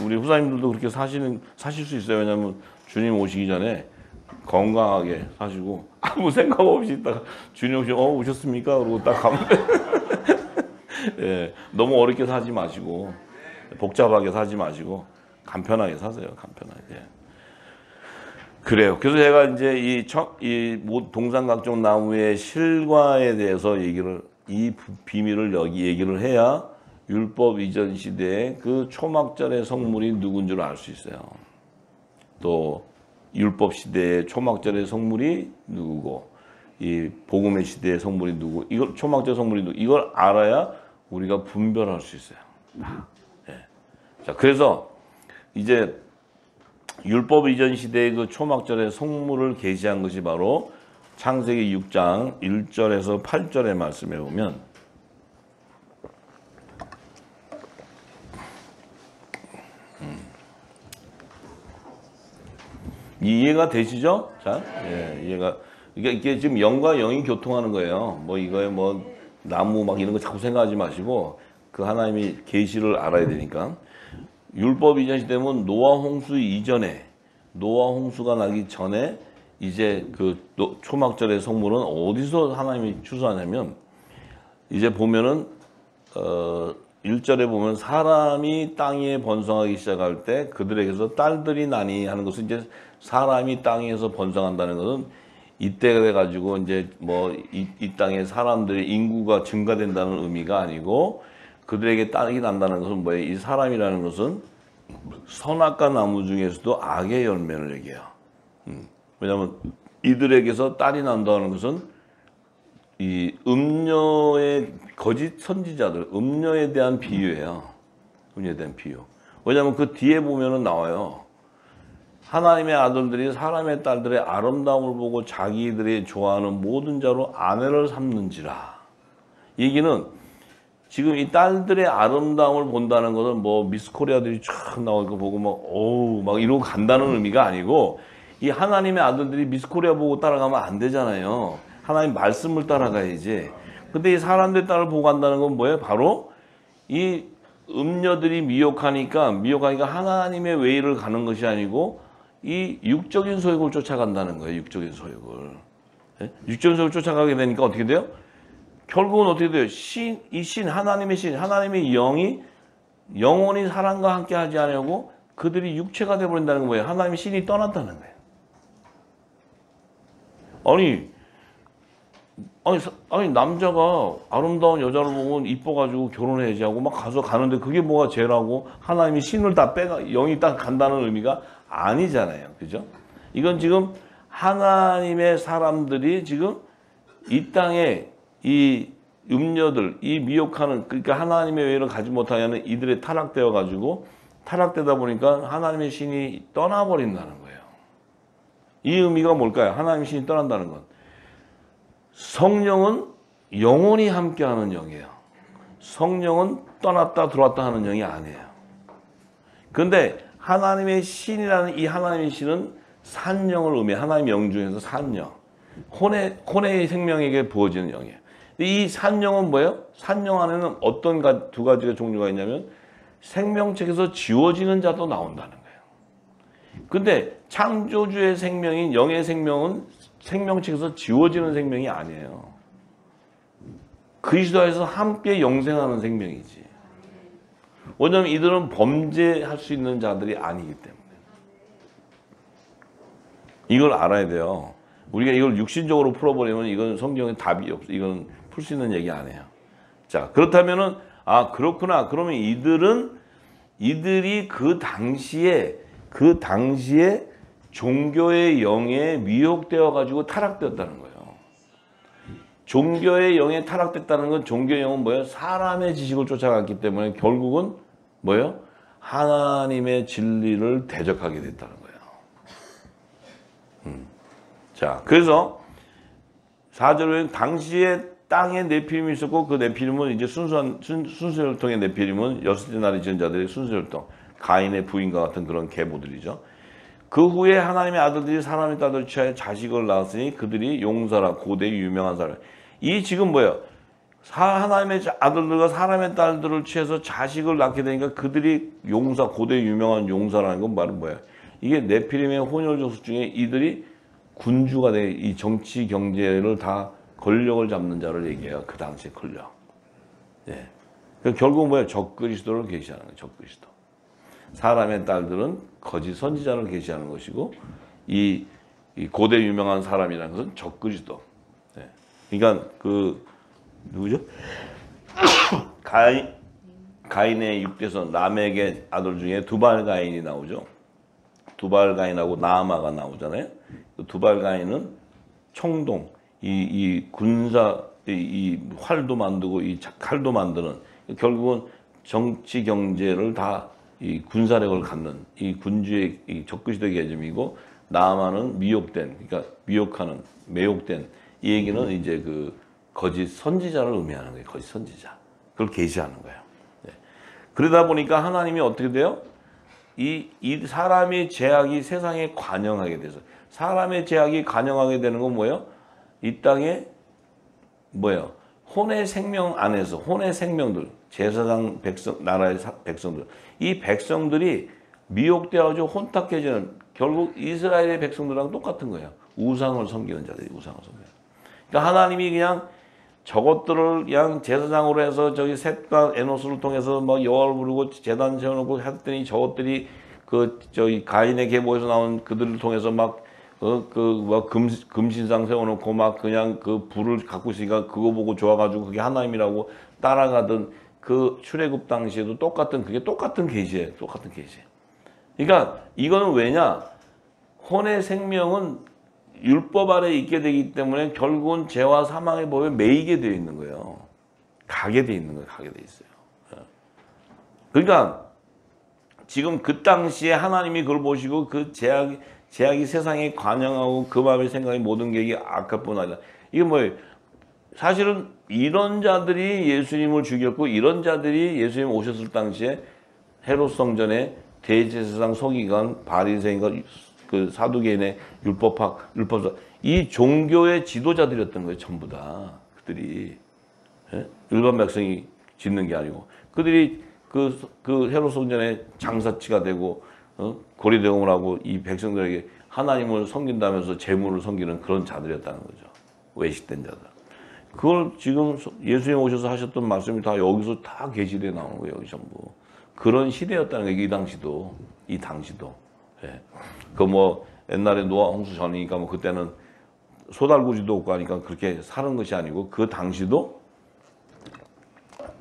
우리 후사님들도 그렇게 사실 수 있어요. 왜냐면 주님 오시기 전에 건강하게 사시고 아무 생각 없이 있다가 주님 오시면 오셨습니까? 그러고 딱 가면 돼. 예. 너무 어렵게 사지 마시고 복잡하게 사지 마시고 간편하게 사세요. 간편하게. 그래요. 그래서 제가 이제 이 동산각종 나무의 실과에 대해서 이 비밀을 여기 얘기를 해야 율법 이전 시대에 그 초막절의 성물이 누군 줄 알 수 있어요. 또 율법 시대의 초막절의 성물이 누구고 이 복음의 시대의 성물이 누구, 이걸 초막절 성물이 누구, 이걸 알아야 우리가 분별할 수 있어요. 네. 자, 그래서 이제 율법 이전 시대의 그 초막절의 성물을 계시한 것이 바로 창세기 6장 1절에서 8절의 말씀에 보면 이해가 되시죠? 자, 예, 이해가 이게 지금 영과 영이 교통하는 거예요. 뭐 이거에 뭐 나무 막 이런 거 자꾸 생각하지 마시고 그 하나님이 계시를 알아야 되니까. 율법 이전 시대면 노아 홍수 이전에, 노아 홍수가 나기 전에 이제 그 초막절의 성물은 어디서 하나님이 추수하냐면 이제 보면은 1절에 보면 사람이 땅에 번성하기 시작할 때 그들에게서 딸들이 나니 하는 것은 이제 사람이 땅에서 번성한다는 것은 이때가 돼가지고 이제 뭐 이 땅에 사람들의 인구가 증가된다는 의미가 아니고 그들에게 딸이 난다는 것은 뭐예요? 이 사람이라는 것은 선악과 나무 중에서도 악의 열매를 얘기해요. 왜냐하면 이들에게서 딸이 난다는 것은 이 음녀의 거짓 선지자들, 음녀에 대한 비유예요. 음녀에 대한 비유. 왜냐하면 그 뒤에 보면은 나와요. 하나님의 아들들이 사람의 딸들의 아름다움을 보고 자기들이 좋아하는 모든 자로 아내를 삼는지라. 얘기는 지금 이 딸들의 아름다움을 본다는 것은 뭐 미스 코리아들이 쫙 나오고 보고 막 어우 막 이러고 간다는 의미가 아니고 이 하나님의 아들들이 미스코리아 보고 따라가면 안 되잖아요. 하나님 말씀을 따라가야지. 근데 이 사람들 따라 보고 간다는 건 뭐예요? 바로 이 음녀들이 미혹하니까 하나님의 웨이를 가는 것이 아니고 이 육적인 소욕을 쫓아간다는 거예요. 육적인 소욕을. 네? 육적인 소욕을 쫓아가게 되니까 어떻게 돼요? 결국은 어떻게 돼요? 하나님의 영이 영원히 사람과 함께 하지 않으려고 그들이 육체가 되어버린다는 거예요. 하나님의 신이 떠났다는 거예요. 아니 남자가 아름다운 여자를 보면 이뻐가지고 결혼해야지 하고 막 가는데 그게 뭐가 죄라고 하나님이 신을 다 영이 딱 간다는 의미가 아니잖아요. 그죠? 이건 지금 하나님의 사람들이 지금 이 땅에 이 음녀들, 이 미혹하는, 그러니까 하나님의 외를 가지 못하는 이들이 타락되다 보니까 하나님의 신이 떠나버린다는 거예요. 이 의미가 뭘까요? 하나님의 신이 떠난다는 건. 성령은 영원히 함께하는 영이에요. 성령은 떠났다 들어왔다 하는 영이 아니에요. 그런데 하나님의 신이라는 이 하나님의 신은 산영을 의미해요. 하나님의 영 중에서 산영. 혼의 생명에게 부어지는 영이에요. 이 산영은 뭐예요? 산영 안에는 어떤 두 가지가 종류가 있냐면 생명책에서 지워지는 자도 나온다는 거예요. 근데 창조주의 생명인 영의 생명은 생명책에서 지워지는 생명이 아니에요. 그리스도에서 함께 영생하는 생명이지. 왜냐하면 이들은 범죄할 수 있는 자들이 아니기 때문에. 이걸 알아야 돼요. 우리가 이걸 육신적으로 풀어버리면 이건 성경에 답이 없어. 이건 풀 수 있는 얘기 아니에요. 자, 그렇다면은 그렇구나. 그러면 이들이 그 당시에 종교의 영에 미혹되어 가지고 타락되었다는 거예요. 종교의 영에 타락됐다는 건 종교의 영은 뭐예요? 사람의 지식을 쫓아갔기 때문에 결국은 뭐예요? 하나님의 진리를 대적하게 됐다는 거예요. 자, 그래서 4절에 당시에 땅에 네피림이 있었고 그 네피림은 이제 순수혈통의 네피림은 여섯째 날에 지은 자들의 순수혈통, 가인의 부인과 같은 그런 계보들이죠. 그 후에 하나님의 아들들이 사람의 딸을 취하여 자식을 낳았으니 그들이 용사라, 고대의 유명한 사람. 이 지금 뭐예요? 하나님의 아들들과 사람의 딸들을 취해서 자식을 낳게 되니까 그들이 용사, 고대의 유명한 용사라는 건 말은 뭐예요? 이게 네피림의 혼혈족속 중에 이들이 군주가 돼, 이 정치 경제를 다 권력을 잡는 자를 얘기해요. 그 당시의 권력. 예. 결국 뭐예요? 적그리스도를 계시하는 거예요. 적그리스도. 사람의 딸들은 거짓 선지자를 계시하는 것이고 이 고대 유명한 사람이라는 것은 적그리스도. 예. 그러니까 누구죠? 가인의 6대손 라멕의 아들 중에 두발 가인이 나오죠. 두발 가인하고 나아마가 나오잖아요. 두발 가인은 총동, 이 군사, 이 활도 만들고 이 칼도 만드는, 결국은 정치 경제를 다 이 군사력을 갖는 이 군주의 이 적그리스도의 계점이고, 나아마는 미혹된, 그러니까 미혹하는, 매혹된, 이 얘기는 이제 그 거짓 선지자를 의미하는 거예요. 거짓 선지자. 그걸 계시하는 거예요. 네. 그러다 보니까 하나님이 어떻게 돼요? 이 사람의 죄악이 세상에 관영하게 돼서, 사람의 죄악이 관영하게 되는 건 뭐예요? 이 땅에 뭐예요? 혼의 생명 안에서, 혼의 생명들, 제사장 백성, 나라의 백성들, 이 백성들이 미혹되어가지고 혼탁해지는, 결국 이스라엘의 백성들랑 똑같은 거예요. 우상을 섬기는 자들이 우상을 섬겨요. 그러니까 하나님이 그냥 저것들을 그냥 제사장으로 해서 저기 셋과 에노스를 통해서 막 여호와를 부르고 제단 세워놓고 했더니 저것들이 저기 가인의 계보에서 나온 그들을 통해서 막 금신상 세워놓고 막 그냥 그 불을 갖고 있으니까 그거 보고 좋아가지고 그게 하나님이라고 따라가던 그 출애굽 당시에도 그게 똑같은 계시예요. 똑같은 계시. 그러니까 이거는 왜냐? 혼의 생명은 율법 아래 있게 되기 때문에 결국은 죄와 사망의 법에 매이게 되어 있는 거예요. 가게 되어 있는 거예요. 가게 되어 있어요. 그러니까 지금 그 당시에 하나님이 그걸 보시고 그 죄악이 세상에 관영하고 그 마음의 생각이 모든 게 이게 악할 뿐 아니라, 이게 뭐예요? 사실은 이런 자들이 예수님을 죽였고, 이런 자들이 예수님 오셨을 당시에 헤롯 성전에 대제사장 서기관 바리새인과 그 사두개인의 율법사 이 종교의 지도자들이었던 거예요. 전부 다 그들이 예? 일반 백성이 짓는 게 아니고 그들이 그 헤롯 성전의 장사치가 되고 고리대공을 하고 이 백성들에게 하나님을 섬긴다면서 재물을 섬기는 그런 자들이었다는 거죠. 외식된 자들. 그걸 지금 예수님 오셔서 하셨던 말씀이 다 여기서 다 계시되어 나오는 거예요. 여기 전부. 그런 시대였다는 거예요. 이 당시도. 예. 그 뭐 옛날에 노아 홍수 전이니까 뭐 그때는 소달구지도 없고 하니까 그렇게 사는 것이 아니고 그 당시도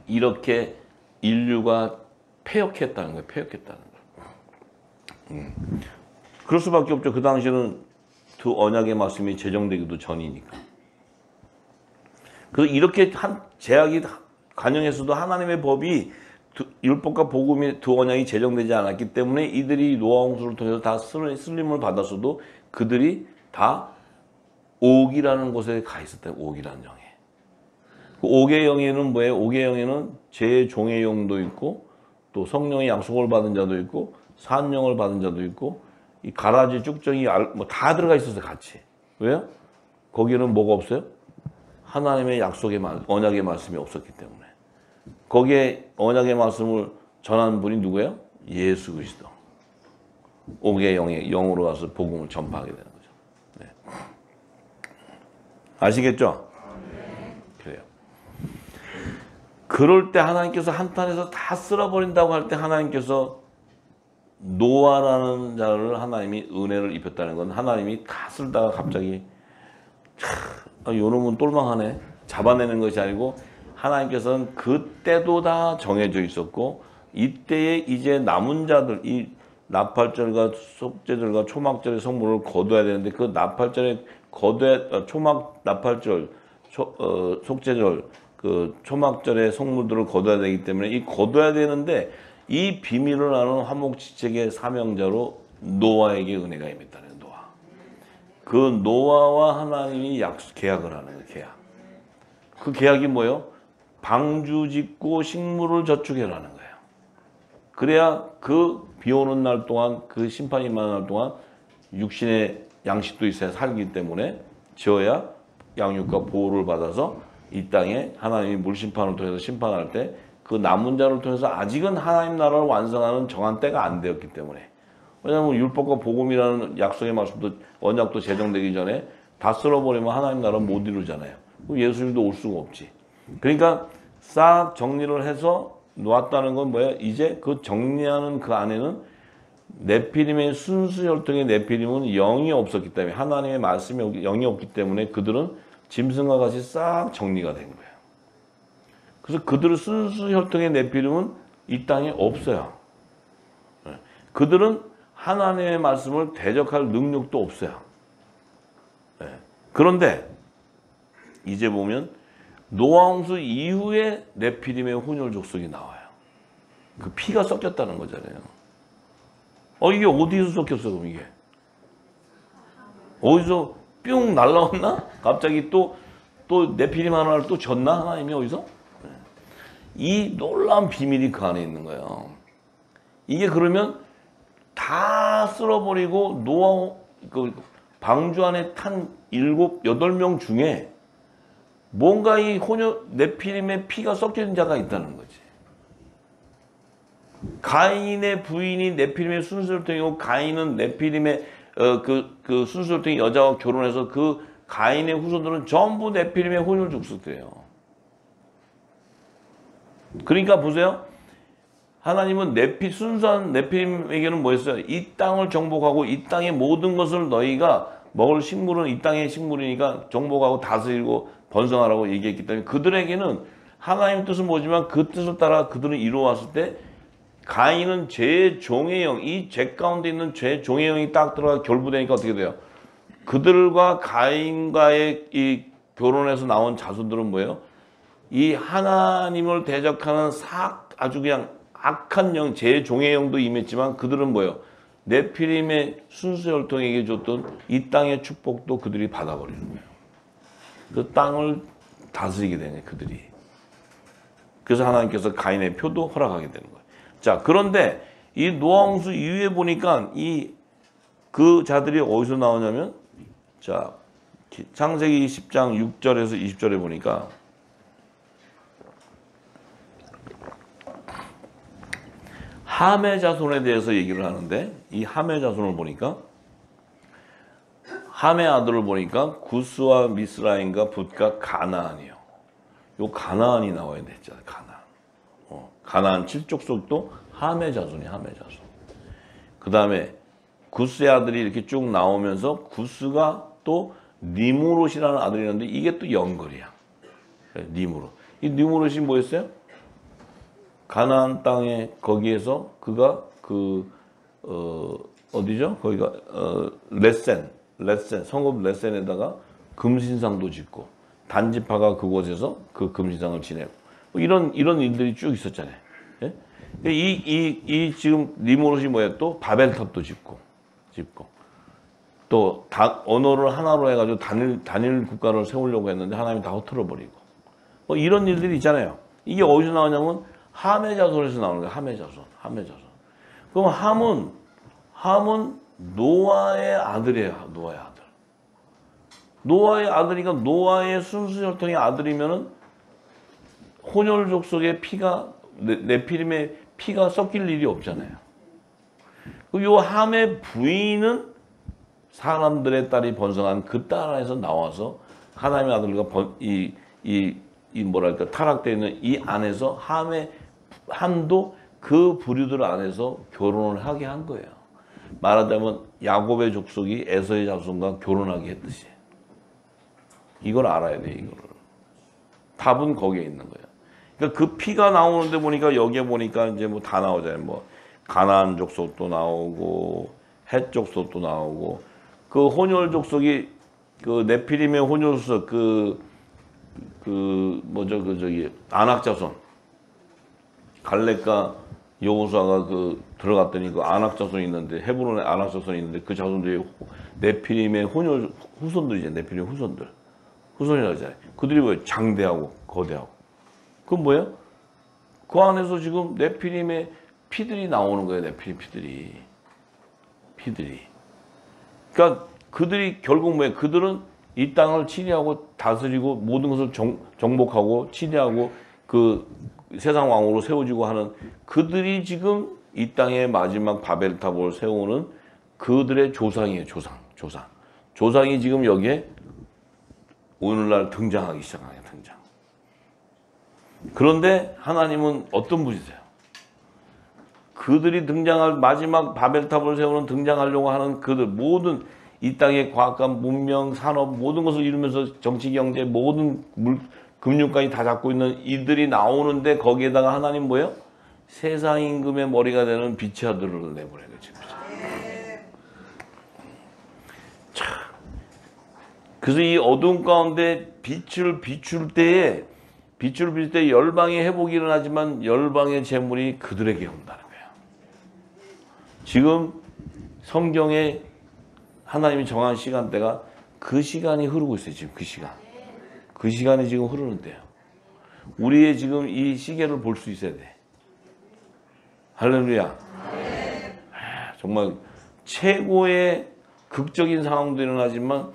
이렇게 인류가 패역했다는 거예요. 패역했다는 거예요. 그럴 수밖에 없죠. 그 당시는 그 언약의 말씀이 제정되기도 전이니까. 그래서 이렇게 한 제약이 간영했어도 하나님의 법이 율법과 복음이 두 언약이 제정되지 않았기 때문에 이들이 노아 홍수를 통해서 다 슬림을 받았어도 그들이 다 옥이라는 곳에 가 있었다. 옥이라는 영에. 그 옥의 영에는 뭐예요? 옥의 영에는 제 종의 영도 있고 또 성령의 약속을 받은 자도 있고 산영을 받은 자도 있고 이 가라지 쭉정이 뭐 다 들어가 있어서 같이. 왜요? 거기는 뭐가 없어요? 하나님의 약속의 언약의 말씀이 없었기 때문에. 거기에 언약의 말씀을 전한 분이 누구예요? 예수 그리스도. 옥의 영으로 가서 복음을 전파하게 되는 거죠. 네. 아시겠죠? 그래요. 그럴 때 하나님께서 한탄해서 다 쓸어버린다고 할 때 하나님께서 노아라는 자를 하나님이 은혜를 입혔다는 건 하나님이 다 쓸다가 갑자기 요놈은 똘망하네 잡아내는 것이 아니고 하나님께서는 그때도 다 정해져 있었고 이때에 이제 남은 자들 이 나팔절과 속죄절과 초막절의 성물을 거둬야 되는데 그 나팔절에 나팔절 속죄절 그 초막절의 성물들을 거둬야 되기 때문에 이 거둬야 되는데 이 비밀을 아는 화목지책의 사명자로 노아에게 은혜가 임했다는 노아. 그 노아와 하나님이 계약을 하는 거예요. 계약. 그 계약이 뭐예요? 방주 짓고 식물을 저축해라는 거예요. 그래야 그 비 오는 날 동안 그 심판이 임하는 날 동안 육신의 양식도 있어야 살기 때문에 지어야 양육과 보호를 받아서 이 땅에 하나님이 물심판을 통해서 심판할 때 그 남은 자를 통해서 아직은 하나님 나라를 완성하는 정한 때가 안 되었기 때문에. 왜냐하면 율법과 복음이라는 약속의 말씀도 언약도 제정되기 전에 다 쓸어버리면 하나님 나라 못 이루잖아요. 예수님도 올 수가 없지. 그러니까 싹 정리를 해서 놓았다는 건 뭐예요? 이제 그 정리하는 그 안에는 네피림의 순수 혈통의 네피림은 영이 없었기 때문에 하나님의 말씀이 영이 없기 때문에 그들은 짐승과 같이 싹 정리가 된 거예요. 그래서 그들의 순수 혈통의 네피림은 이 땅에 없어요. 그들은 하나님의 말씀을 대적할 능력도 없어요. 그런데 이제 보면 노아홍수 이후에 네피림의 혼혈 족속이 나와요. 그 피가 섞였다는 거잖아요. 이게 어디서 섞였어 그럼 이게? 어디서 뿅 날라왔나? 갑자기 또 네피림 하나를 또 졌나? 하나님이 어디서? 이 놀라운 비밀이 그 안에 있는 거예요. 이게 그러면 다 쓸어버리고 노아 그 방주 안에 탄 8명 중에 뭔가 이 네피림의 피가 섞여진 자가 있다는 거지. 가인의 부인이 네피림의 순수혈통이고 가인은 네피림의 그 순수혈통의 여자와 결혼해서 그 가인의 후손들은 전부 네피림의 혼혈 족속이에요. 그러니까 보세요. 하나님은 순수한 네피림에게는 뭐였어요? 이 땅을 정복하고 이 땅의 모든 것을 너희가 먹을 식물은 이 땅의 식물이니까 정복하고 다스리고 번성하라고 얘기했기 때문에 그들에게는 하나님의 뜻은 뭐지만 그 뜻을 따라 그들은 이루어왔을 때 가인은 제 종의 영, 이 죄 가운데 있는 제 종의 영이 딱 들어가 결부되니까 어떻게 돼요? 그들과 가인과의 이 결혼해서 나온 자손들은 뭐예요? 이 하나님을 대적하는 아주 그냥 악한 영, 제 종의 영도 임했지만 그들은 뭐예요? 네피림의 순수혈통에게 줬던 이 땅의 축복도 그들이 받아버리는 거예요. 그 땅을 다스리게 되네 그들이. 그래서 하나님께서 가인의 표도 허락하게 되는 거예요. 자, 그런데 이 노아홍수 이후에 보니까 이 그 자들이 어디서 나오냐면, 자, 창세기 10장 6절에서 20절에 보니까 함의 자손에 대해서 얘기를 하는데, 이 함의 자손을 보니까 함의 아들을 보니까 구스와 미스라임과 붓과 가나안이요. 요 가나안이 나와야 됐잖아요. 가나안 7족속도 함의 자손이 함의 자손. 그 다음에 구스의 아들이 이렇게 쭉 나오면서 구스가 또 니무롯이라는 아들이 있는데 이게 또 연결이야. 니무롯. 이 니무롯이 뭐였어요? 가나안 땅에 거기에서 그가 어디죠? 거기가 레센 성읍 레센에다가 금신상도 짓고 단지파가 그곳에서 그 금신상을 지내고 뭐 이런 일들이 쭉 있었잖아요. 예? 이 지금 니무롯이 뭐예요? 또 바벨탑도 짓고 또 언어를 하나로 해가지고 단일 국가를 세우려고 했는데 하나님이 다 흐트러 버리고 뭐 이런 일들이 있잖아요. 이게 어디서 나오냐면 함의 자손에서 나오는 거예요. 함의 자손. 그럼 함은 노아의 아들이에요. 노아의 아들이니까 노아의 순수 혈통의 아들이면은 혼혈 족속의 피가 네피림의 피가 섞일 일이 없잖아요. 요 함의 부인은 사람들의 딸이 번성한 그 딸 안에서 나와서 하나님의 아들과 뭐랄까 타락되어 있는 이 안에서 함도 그 부류들 안에서 결혼을 하게 한 거예요. 말하자면 야곱의 족속이 에서의 자손과 결혼하게 했듯이. 이걸 알아야 돼, 이거를. 답은 거기에 있는 거예요. 그러니까 그 피가 나오는데 보니까 여기에 보니까 이제 뭐 다 나오잖아요. 뭐 가나안 족속도 나오고 헷 족속도 나오고 그 혼혈 족속이 그 네피림의 혼혈 족속 아낙 자손 갈렙과 여호수아가 들어갔더니 그 아낙 자손이 있는데 헤브론에 아낙 자손이 있는데 그 자손들이 네피림의 혼혈 후손들이죠. 네피림 후손이라고 하잖아요. 그들이 뭐예요? 장대하고 거대하고. 그건 뭐예요? 그 안에서 지금 네피림의 피들이 나오는 거예요. 네피림 피들이. 그러니까 그들이 결국 뭐예요? 그들은 이 땅을 치리하고 다스리고 모든 것을 정복하고 치리하고 그 세상 왕으로 세워지고 하는 그들이 지금 이 땅의 마지막 바벨탑을 세우는 그들의 조상이에요. 조상이 지금 여기에 오늘날 등장하기 시작하게 등장. 그런데 하나님은 어떤 분이세요? 그들이 등장할 마지막 바벨탑을 세우는 등장하려고 하는 그들 모든 이 땅의 과학과 문명, 산업 모든 것을 이루면서 정치, 경제 모든 금융까지 다 잡고 있는 이들이 나오는데 거기에다가 하나님 뭐예요? 세상 임금의 머리가 되는 빛의 아들을 내보내는 거죠. 그래서 이 어두운 가운데 빛을 비출 때 열방의 회복이 일어나지만 열방의 재물이 그들에게 온다는 거예요. 지금 성경에 하나님이 정한 시간대가 그 시간이 흐르고 있어요. 지금 그 시간이 지금 흐르는데요. 우리의 지금 이 시계를 볼 수 있어야 돼. 할렐루야. 정말 최고의 극적인 상황도 일어나지만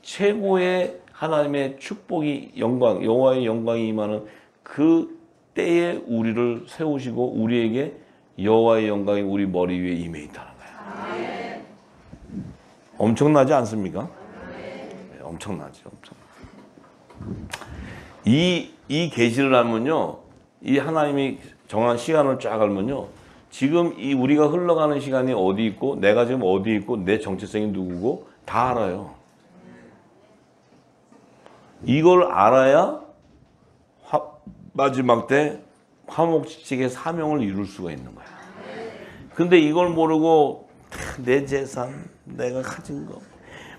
최고의 하나님의 축복이 여호와의 영광이 임하는 그 때에 우리를 세우시고 우리에게 여호와의 영광이 우리 머리 위에 임해 있다는 거예요. 엄청나지 않습니까? 엄청나죠. 이 계시를 알면요, 이 하나님이 정한 시간을 쫙 알면요, 지금 이 우리가 흘러가는 시간이 어디 있고 내가 지금 어디 있고 내 정체성이 누구고 다 알아요. 이걸 알아야 마지막 때 화목지책의 사명을 이룰 수가 있는 거야. 근데 이걸 모르고 내 재산, 내가 가진 거,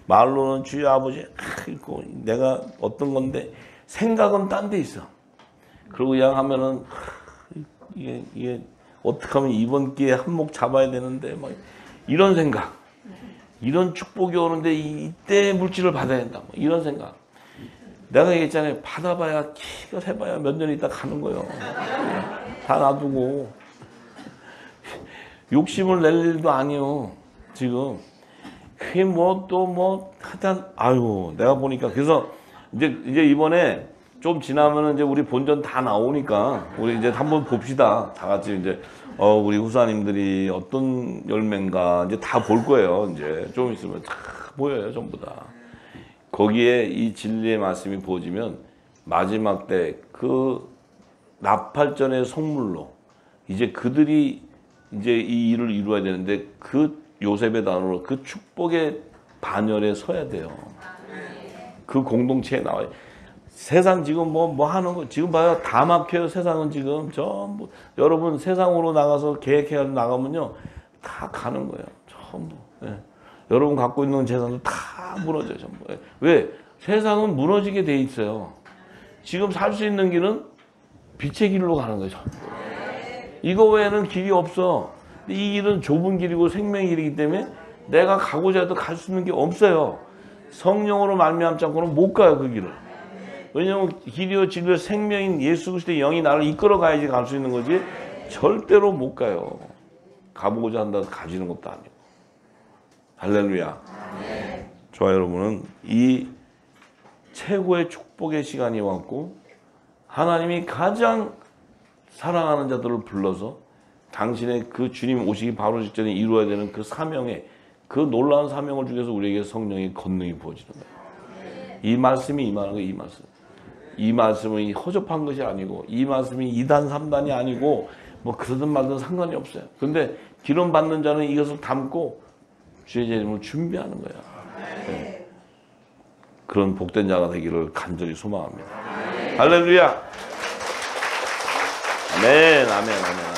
말로는 주여 아버지 있고 내가 어떤 건데 생각은 딴 데 있어. 그러고 그냥 하면은 이게 어떻게 하면 이번 기회에 한몫 잡아야 되는데 막 이런 생각, 이런 축복이 오는데 이때 물질을 받아야 된다. 뭐 이런 생각. 내가 얘기했잖아요. 받아봐야 키가 해봐야 몇 년 있다 가는 거예요. 다 놔두고 욕심을 낼 일도 아니요. 지금 그게 뭐 또 뭐 하여튼 아유 내가 보니까 그래서 이제 이번에 좀 지나면은 이제 우리 본전 다 나오니까 우리 이제 한번 봅시다. 다 같이 이제 우리 후사님들이 어떤 열매인가 이제 다 볼 거예요. 이제 좀 있으면 다 보여요, 전부 다. 거기에 이 진리의 말씀이 보여지면 마지막 때 그 나팔전의 성물로 이제 그들이 이제 이 일을 이루어야 되는데 그 요셉의 단어로 그 축복의 반열에 서야 돼요. 그 공동체에 나와요. 세상 지금 뭐 하는 거 지금 봐요. 다 막혀요. 세상은 지금 전부 여러분 세상으로 나가서 계획해가지고 나가면요 다 가는 거예요. 전부. 예. 여러분 갖고 있는 재산도 다 무너져요. 전부. 예. 왜? 세상은 무너지게 돼 있어요. 지금 살 수 있는 길은 빛의 길로 가는 거죠. 이거 외에는 길이 없어. 이 길은 좁은 길이고 생명의 길이기 때문에 내가 가고자 해도 갈 수 있는 게 없어요. 성령으로 말미암지 않고는 못 가요, 그 길을. 왜냐하면 길이요 진리요 생명인 예수 그리스도의 영이 나를 이끌어 가야지 갈 수 있는 거지 절대로 못 가요. 가보고자 한다고 가지는 것도 아니고. 할렐루야. 저와 여러분은 이 최고의 축복의 시간이 왔고 하나님이 가장 사랑하는 자들을 불러서 당신의 그 주님 오시기 바로 직전에 이루어야 되는 그 사명에 그 놀라운 사명을 주셔서 우리에게 성령의 권능이 부어지는 거예요. 이 말씀이 임하는 거예요. 이 말씀. 이 말씀이 허접한 것이 아니고 이 말씀이 2단 3단이 아니고 뭐 그러든 말든 상관이 없어요. 근데 기름 받는 자는 이것을 담고 주의 재림을 준비하는 거야. 네. 그런 복된 자가 되기를 간절히 소망합니다. 할렐루야. 아멘, 아멘, 아멘.